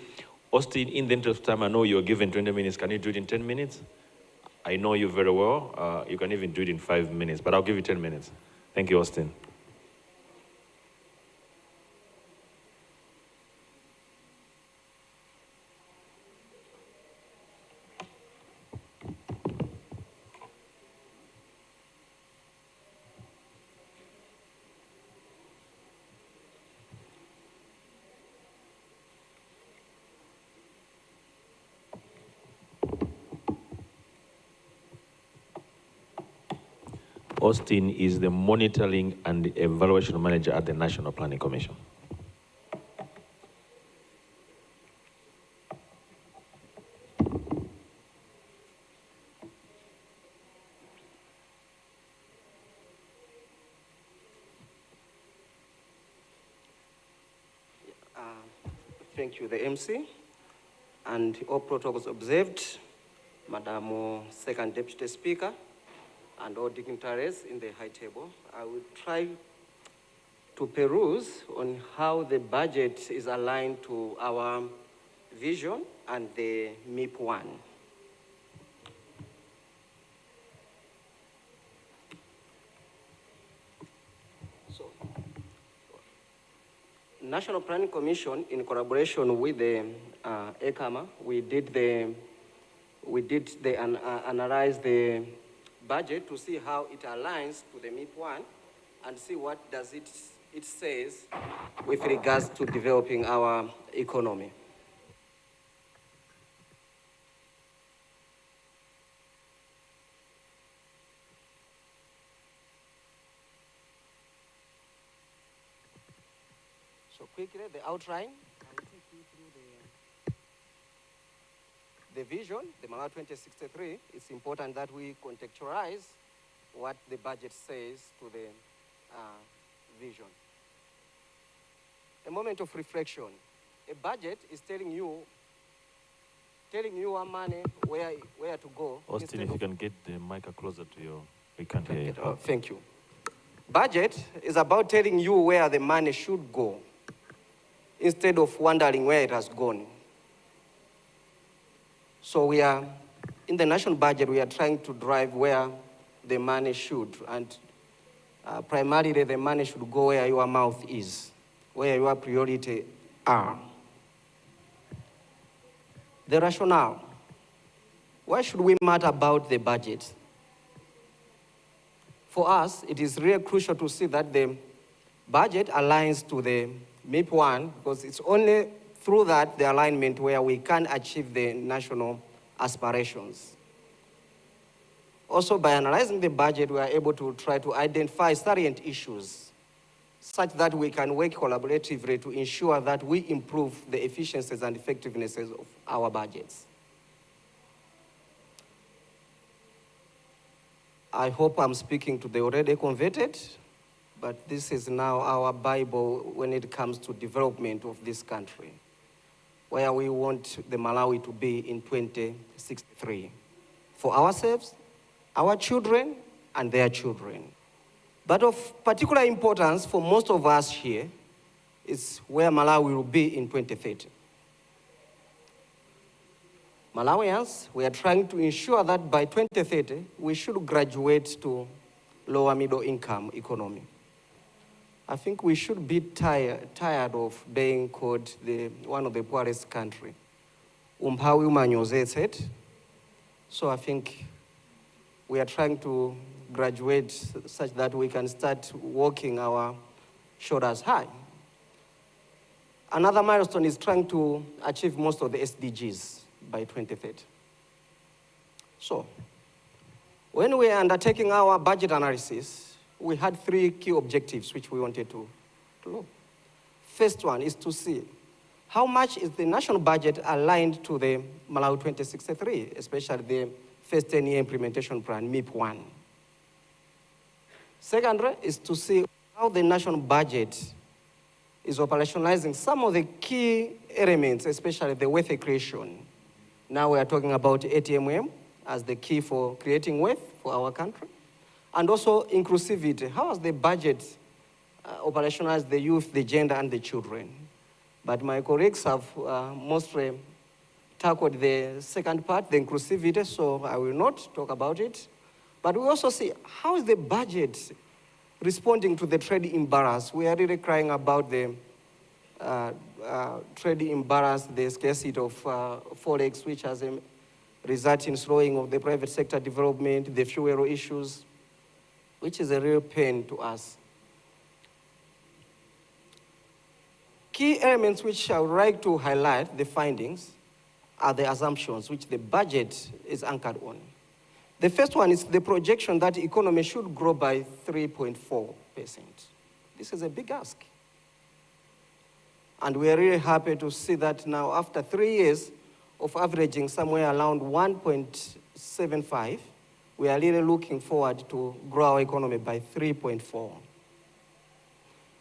Austin, in the interest of time, I know you're given 20 minutes. Can you do it in 10 minutes? I know you very well. You can even do it in 5 minutes, but I'll give you 10 minutes. Thank you, Austin. Austin is the monitoring and evaluation manager at the National Planning Commission. Thank you, the MC, and all protocols observed, Madam Second Deputy Speaker, and all dignitaries in the high table. I will try to peruse on how the budget is aligned to our vision and the MIP1. So, National Planning Commission, in collaboration with the ECAMA, analyze the budget to see how it aligns to the MIP1 and see what does it says with regards to developing our economy. So quickly, the outline. I will take you through the vision, the Malawi 2063. It's important that we contextualize what the budget says to the vision. A moment of reflection. A budget is telling you our money where to go. Austin, if you can get the mic closer to you, we can't hear you. Oh, thank you. Budget is about telling you where the money should go, instead of wondering where it has gone. So we are, in the national budget, we are trying to drive where the money should, and primarily the money should go where your mouth is, where your priority are. The rationale. Why should we matter about the budget? For us, it is really crucial to see that the budget aligns to the MIP1, because it's only through that, the alignment, where we can achieve the national aspirations. Also, by analyzing the budget, we are able to try to identify salient issues such that we can work collaboratively to ensure that we improve the efficiencies and effectivenesses of our budgets. I hope I'm speaking to the already converted, but this is now our Bible when it comes to development of this country. where we want the Malawi to be in 2063. For ourselves, our children, and their children. But of particular importance for most of us here is where Malawi will be in 2030. Malawians, we are trying to ensure that by 2030, we should graduate to lower middle income economy. I think we should be tired of being called one of the poorest country. Umphawi umanyozetse. So I think we are trying to graduate such that we can start walking our shoulders high. Another milestone is trying to achieve most of the SDGs by 2030. So, when we are undertaking our budget analysis, we had 3 key objectives which we wanted to look. First one is to see how much is the national budget aligned to the Malawi 2063, especially the first 10-year implementation plan, MIP1. Second is to see how the national budget is operationalizing some of the key elements, especially the wealth creation. Now we are talking about ATMM as the key for creating wealth for our country. And also inclusivity. How has the budget operationalized the youth, the gender, and the children? But my colleagues have mostly tackled the second part, the inclusivity, so I will not talk about it. But we also see how is the budget responding to the trade imbalance. We are really crying about the trade imbalance, the scarcity of forex, which has resulted in slowing of the private sector development, the fuel issues, which is a real pain to us. Key elements which I would like to highlight, the findings, are the assumptions which the budget is anchored on. The first one is the projection that the economy should grow by 3.4%. This is a big ask. And we are really happy to see that now after 3 years of averaging somewhere around 1.75, we are really looking forward to grow our economy by 3.4.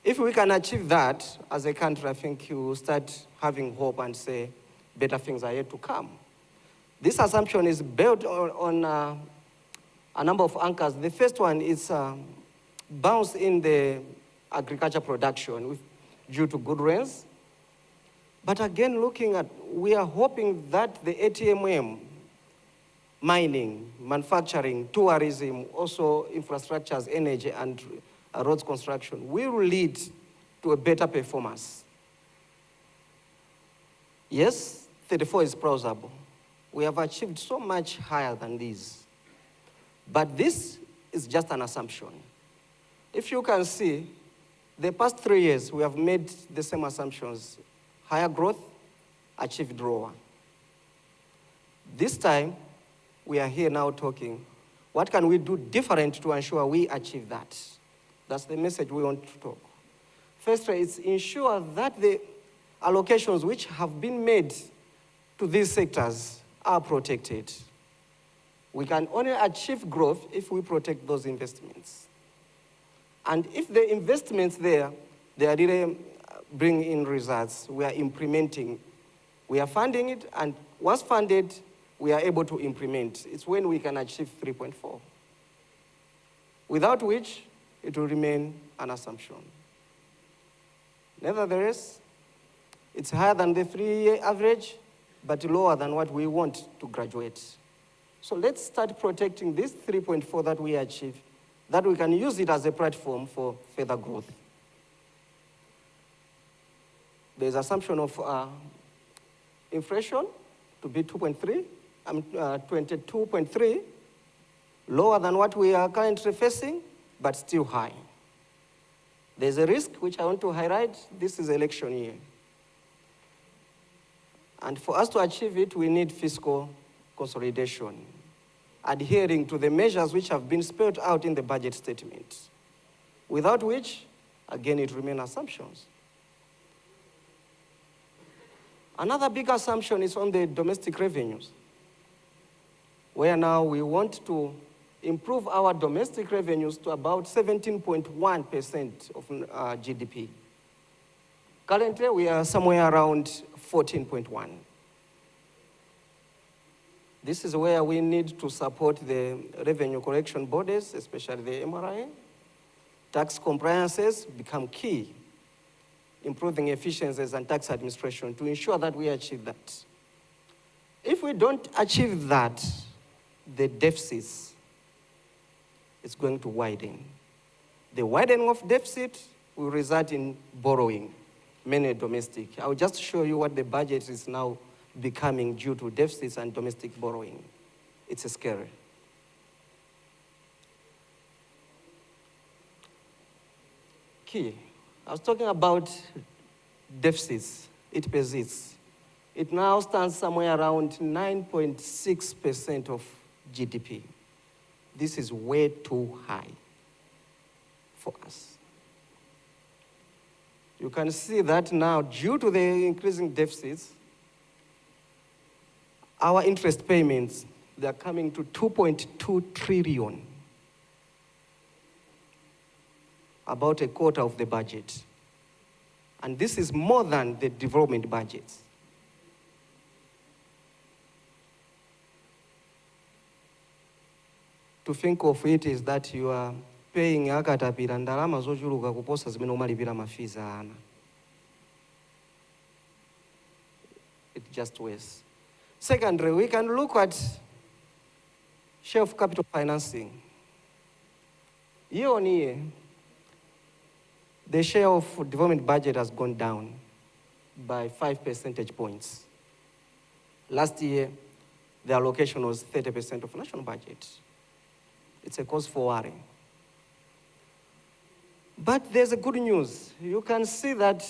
If we can achieve that as a country, I think you will start having hope and say better things are yet to come. This assumption is built on a number of anchors. The first one is bounce in the agriculture production due to good rains. But again, looking at, we are hoping that the ATMM, mining, manufacturing, tourism, also infrastructures, energy, and roads construction will lead to a better performance. Yes, 34 is plausible. We have achieved so much higher than this. But this is just an assumption. If you can see, the past 3 years, we have made the same assumptions. Higher growth, achieved lower. This time, we are here now talking, what can we do different to ensure we achieve that? That's the message we want to talk. First, it's ensure that the allocations which have been made to these sectors are protected. We can only achieve growth if we protect those investments. And if the investments there, they are really bring in results, we are implementing. We are funding it, and once funded, we are able to implement. It's when we can achieve 3.4. Without which, it will remain an assumption. Nevertheless, it's higher than the 3-year average, but lower than what we want to graduate. So let's start protecting this 3.4 that we achieve, that we can use it as a platform for further growth. There's assumption of inflation to be 22.3, lower than what we are currently facing, but still high. There's a risk which I want to highlight. This is election year. And for us to achieve it, we need fiscal consolidation, adhering to the measures which have been spelled out in the budget statement, without which, again, it remains assumptions. Another big assumption is on the domestic revenues, where now we want to improve our domestic revenues to about 17.1% of GDP. Currently, we are somewhere around 14.1. This is where we need to support the revenue collection bodies, especially the MRA. Tax compliances become key, improving efficiencies and tax administration to ensure that we achieve that. If we don't achieve that, the deficits is going to widen. The widening of deficit will result in borrowing, mainly domestic. I'll just show you what the budget is now becoming due to deficits and domestic borrowing. It's scary. Key. I was talking about deficits. It persists. It now stands somewhere around 9.6% of GDP. This is way too high for us. You can see that now, due to the increasing deficits, our interest payments, they're coming to 2.2 trillion, about a quarter of the budget. And this is more than the development budgets. To think of it is that you are paying akatapira ndalama zochuluka kuposa zimene umalipira mafiza ana. It's just worse. Secondly, we can look at share of capital financing. Year on year, the share of development budget has gone down by 5 percentage points. Last year, the allocation was 30% of national budget. It's a cause for worry. But there's a good news. You can see that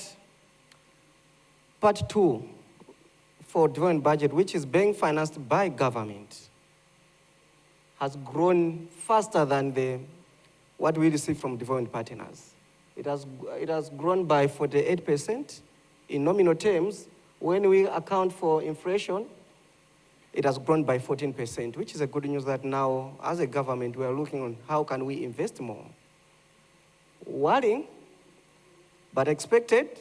part 2 for development budget, which is being financed by government, has grown faster than what we receive from development partners. It has grown by 48% in nominal terms. When we account for inflation, it has grown by 14%, which is a good news that now, as a government, we are looking on how can we invest more. Worrying, but expected,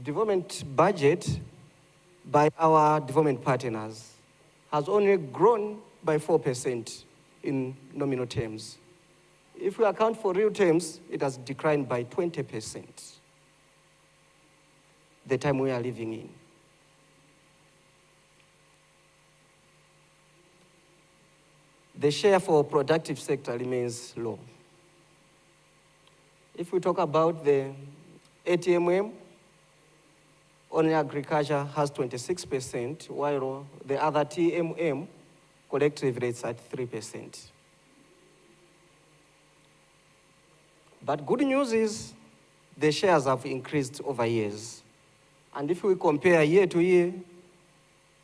development budget by our development partners has only grown by 4% in nominal terms. If we account for real terms, it has declined by 20%, the time we are living in. The share for productive sector remains low. If we talk about the ATMM, only agriculture has 26%, while the other TMM collectively is at 3%. But good news is the shares have increased over years. And if we compare year to year,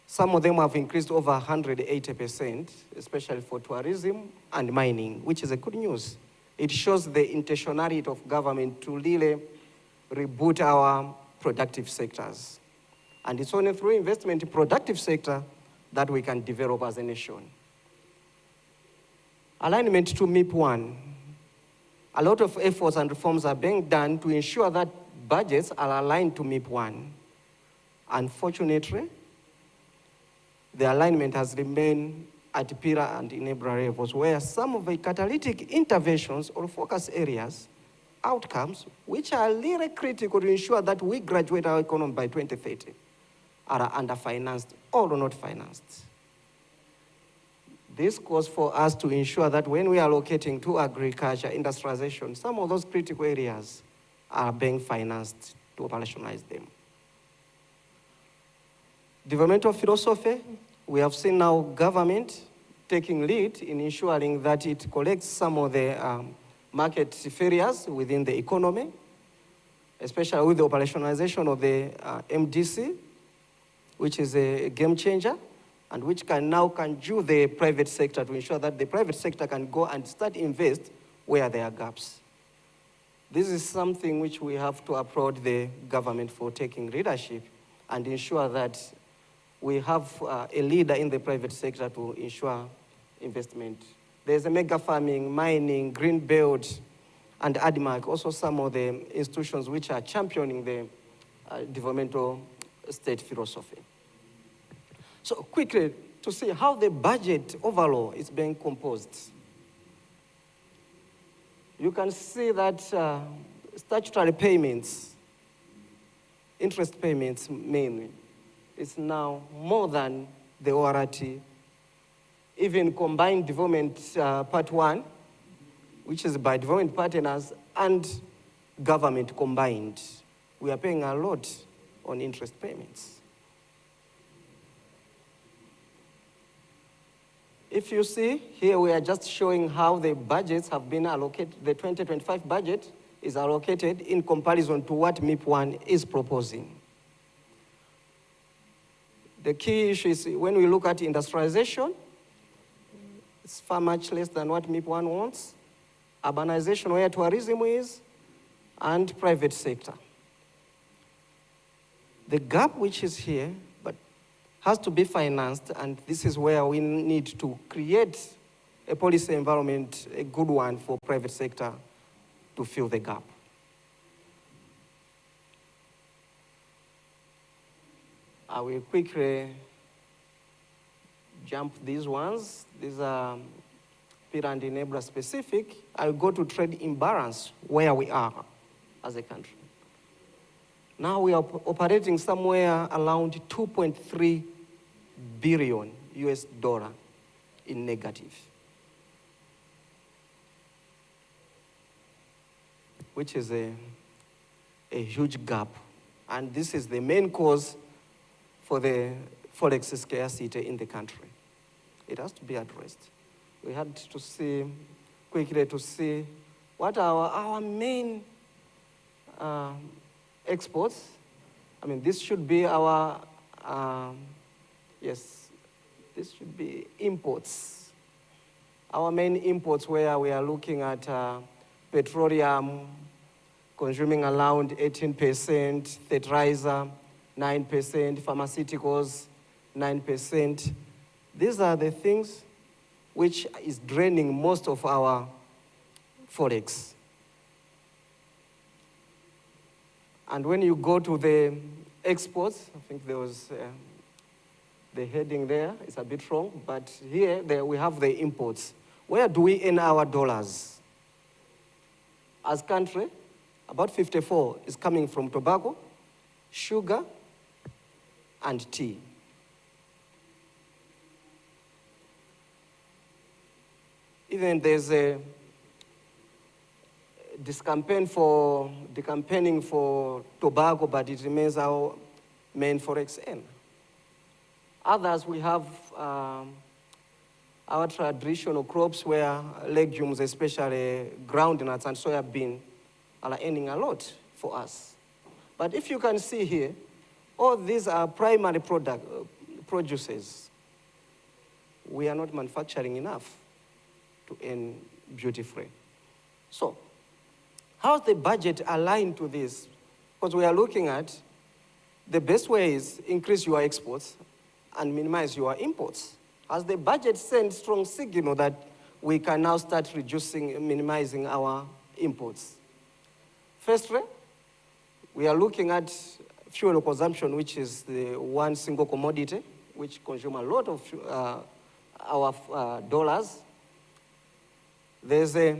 some of them have increased over 180%, especially for tourism and mining, which is a good news. It shows the intentionality of government to really reboot our productive sectors. And it's only through investment in productive sector that we can develop as a nation. Alignment to MIP1. A lot of efforts and reforms are being done to ensure that budgets are aligned to MIP1. Unfortunately, the alignment has remained at pillar and enabler levels, where some of the catalytic interventions or focus areas, outcomes, which are really critical to ensure that we graduate our economy by 2030, are underfinanced or not financed. This calls for us to ensure that when we are allocating to agriculture, industrialization, some of those critical areas are being financed to operationalize them. Developmental philosophy, we have seen now government taking lead in ensuring that it collects some of the market failures within the economy, especially with the operationalization of the MDC, which is a game changer, and which can now conjure the private sector to ensure that the private sector can go and start invest where there are gaps. This is something which we have to applaud the government for taking leadership and ensure that we have a leader in the private sector to ensure investment. There's a mega farming, mining, green belt, and ADMAC, also some of the institutions which are championing the developmental state philosophy. So quickly, to see how the budget overall is being composed. You can see that statutory payments, interest payments mainly, is now more than the ORT. Even combined development part 1, which is by development partners and government combined, we are paying a lot on interest payments. If you see, here we are just showing how the budgets have been allocated. The 2025 budget is allocated in comparison to what MIP1 is proposing. The key issue is when we look at industrialization, it's far much less than what MIP1 wants. Urbanization, where tourism is, and private sector. The gap which is here, but has to be financed, and this is where we need to create a policy environment, a good one for private sector to fill the gap. I will quickly jump these ones. These are Peter and Nebra specific. I'll go to trade imbalance, where we are as a country. Now we are operating somewhere around 2.3 billion US dollar in negative, which is a huge gap. And this is the main cause for the forex scarcity in the country. It has to be addressed. We had to see, quickly to see what are our main exports. I mean, this should be our, yes, this should be imports. Our main imports, where we are looking at petroleum consuming around 18%, fertilizer 9%, pharmaceuticals 9%. These are the things which is draining most of our forex. And when you go to the exports, I think there was the heading there is a bit wrong, but here we have the imports. Where do we earn our dollars? As country, about 54 is coming from tobacco, sugar, and tea. Even there's a campaigning for tobacco, but it remains our main forex earner. Others, we have our traditional crops where legumes, especially groundnuts and soya bean, are earning a lot for us. But if you can see here, all these are primary producers. We are not manufacturing enough to earn duty-free. So, how's the budget aligned to this? Because we are looking at the best way is increase your exports and minimize your imports. Has the budget sent strong signal that we can now start minimizing our imports? Firstly, we are looking at fuel consumption, which is the one single commodity, which consumes a lot of our dollars. There's a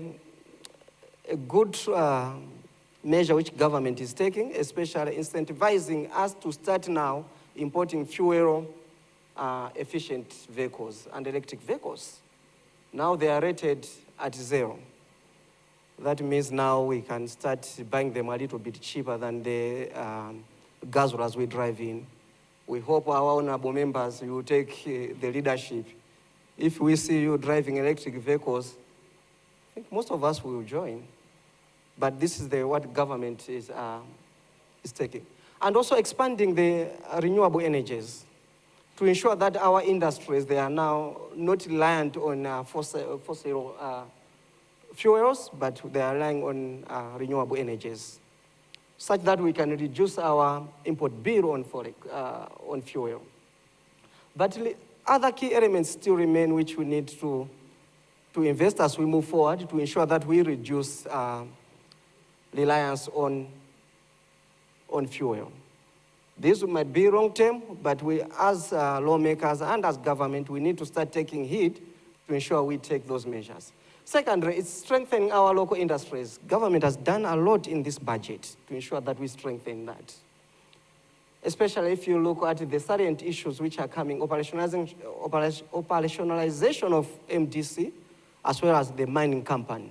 good measure which government is taking, especially incentivizing us to start now importing fuel efficient vehicles and electric vehicles. Now they are rated at 0. That means now we can start buying them a little bit cheaper than the gasolines we drive in. We hope our honorable members will take the leadership. If we see you driving electric vehicles, I think most of us will join. But this is what government is taking. And also expanding the renewable energies to ensure that our industries, they are now not reliant on fossil fuels, but they are relying on renewable energies, such that we can reduce our import bill on fuel. But other key elements still remain which we need to invest as we move forward to ensure that we reduce reliance on fuel. This might be long term, but we as lawmakers and as government, we need to start taking heed to ensure we take those measures. Secondly, it's strengthening our local industries. Government has done a lot in this budget to ensure that we strengthen that. Especially if you look at the salient issues which are coming, operationalization of MDC, as well as the mining company.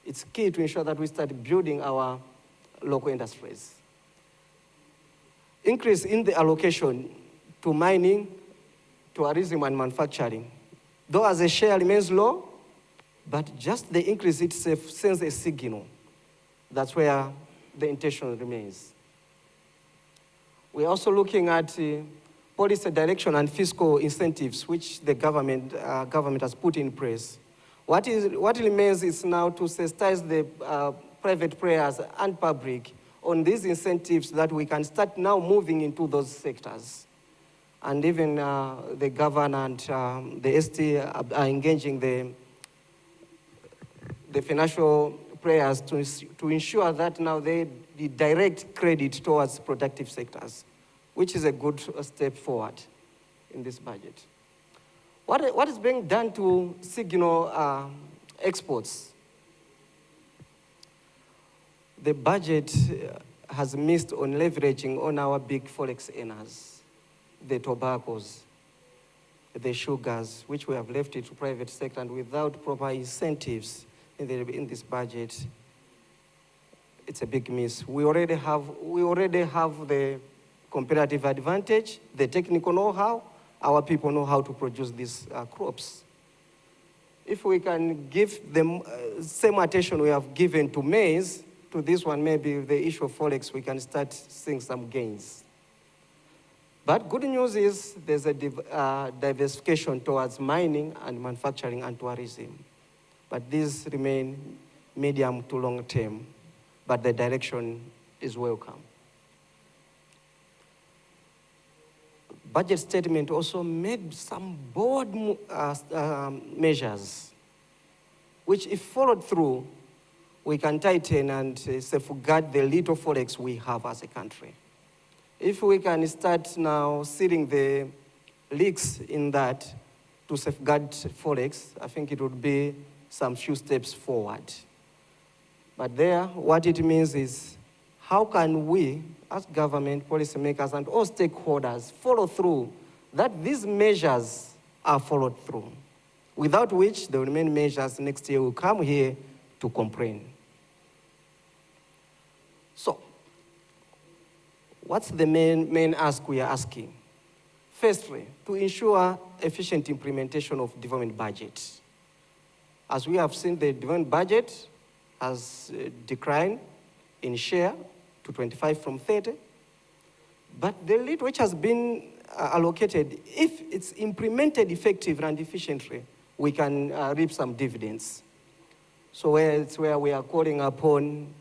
It's key to ensure that we start building our local industries. Increase in the allocation to mining, tourism, and manufacturing. Though as a share remains low, but just the increase itself sends a signal. That's where the intention remains. We're also looking at policy direction and fiscal incentives, which the government has put in place. What remains is now to sensitize the private players and public on these incentives that we can start now moving into those sectors. And even the governor and the ST are engaging the financial players to ensure that now they direct credit towards productive sectors, which is a good step forward in this budget. What is being done to signal exports? The budget has missed on leveraging on our big forex earners, the tobaccos, the sugars, which we have left it to private sector, and without proper incentives in this budget, it's a big miss. We already have the competitive advantage, the technical know-how. Our people know how to produce these crops. If we can give them same attention we have given to maize, to this one, maybe the issue of forex, we can start seeing some gains. But good news is there's a diversification towards mining and manufacturing and tourism. But these remain medium to long term, but the direction is welcome. Budget statement also made some bold measures, which if followed through, we can tighten and safeguard the little forex we have as a country. If we can start now sealing the leaks in that to safeguard forex, I think it would be some few steps forward. But there, what it means is, how can we, as government, policymakers, and all stakeholders, follow through that these measures are followed through, without which the remaining measures next year will come here to complain. So, what's the main ask we are asking? Firstly, to ensure efficient implementation of development budget. As we have seen, the development budget has declined in share to 25 from 30. But the little which has been allocated, if it's implemented effectively and efficiently, we can reap some dividends. So it's where we are calling upon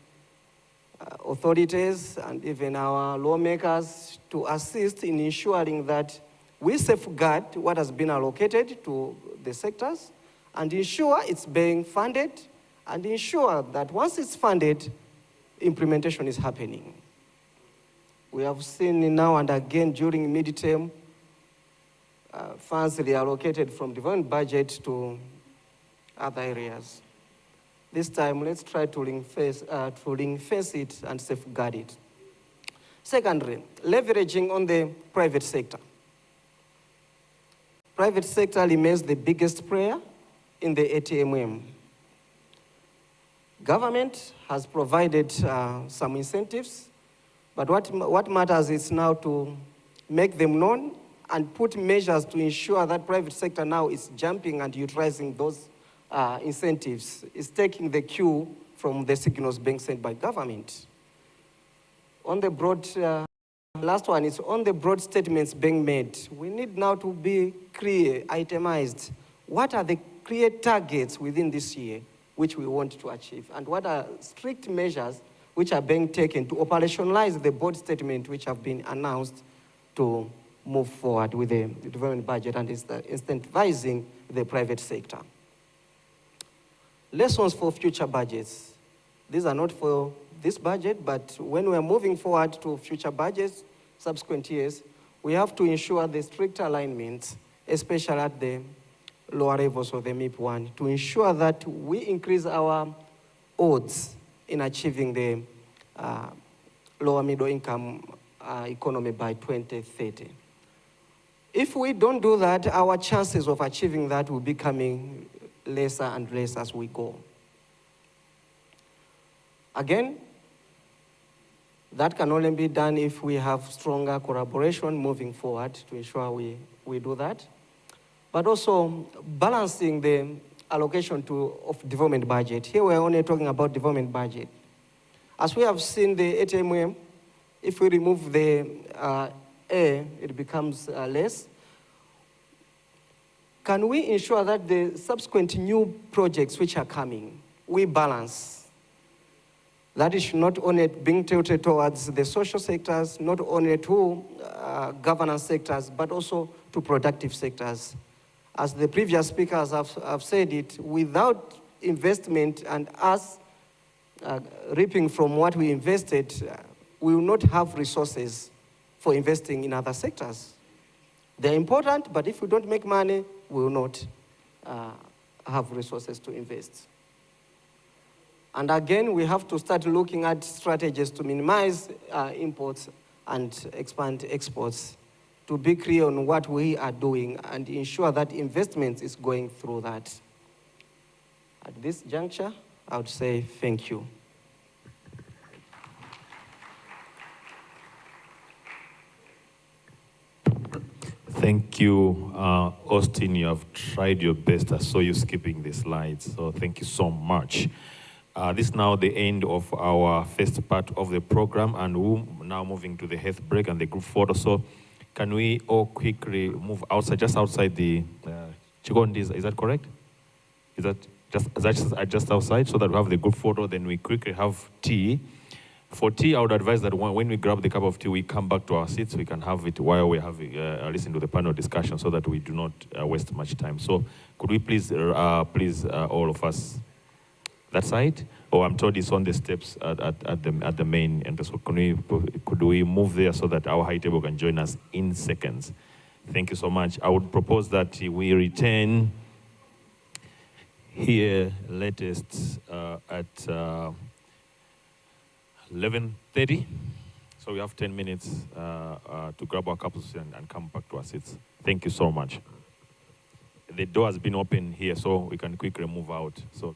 authorities and even our lawmakers to assist in ensuring that we safeguard what has been allocated to the sectors and ensure it's being funded and ensure that once it's funded, implementation is happening. We have seen now and again during midterm, funds reallocated from development budget to other areas. This time, let's try to ring-fence it and safeguard it. Secondly, leveraging on the private sector. Private sector remains the biggest player in the ATMM. Government has provided some incentives, but what matters is now to make them known and put measures to ensure that private sector now is jumping and utilizing those incentives, is taking the cue from the signals being sent by government. On the broad, last one is on the broad statements being made. We need now to be clear, itemized. What are the clear targets within this year which we want to achieve? And what are strict measures which are being taken to operationalize the board statement which have been announced to move forward with the development budget and incentivizing the private sector? Lessons for future budgets. These are not for this budget, but when we are moving forward to future budgets, subsequent years, we have to ensure the strict alignment, especially at the lower levels of the MIP1, to ensure that we increase our odds in achieving the lower middle income economy by 2030. If we don't do that, our chances of achieving that will be becoming lesser and less as we go. Again, that can only be done if we have stronger collaboration moving forward to ensure we do that. But also balancing the allocation of development budget. Here we're only talking about development budget. As we have seen the ATMM, if we remove the A, it becomes less. Can we ensure that the subsequent new projects which are coming, we balance? That is not only being tilted towards the social sectors, not only to governance sectors, but also to productive sectors. As the previous speakers have said it, without investment and us reaping from what we invested, we will not have resources for investing in other sectors. They're important, but if we don't make money, we will not have resources to invest. And again, we have to start looking at strategies to minimize imports and expand exports, to be clear on what we are doing and ensure that investment is going through that. At this juncture, I would say thank you. Thank you, Austin. You have tried your best. I saw you skipping the slides, so thank you so much. This is now the end of our first part of the program, and we're now moving to the health break and the group photo. So can we all quickly move outside, just outside the Chigondis, is that correct? Is that just outside, so that we have the group photo, then we quickly have tea. For tea, I would advise that when we grab the cup of tea, we come back to our seats. We can have it while we have listen to the panel discussion, so that we do not waste much time. So could we please, all of us, that side? Or I'm told it's on the steps at the main entrance. So could we move there so that our high table can join us in seconds? Thank you so much. I would propose that we return here latest at 11:30. So we have 10 minutes to grab our cups and come back to our seats. Thank you so much. The door has been open here, so we can quickly move out. So.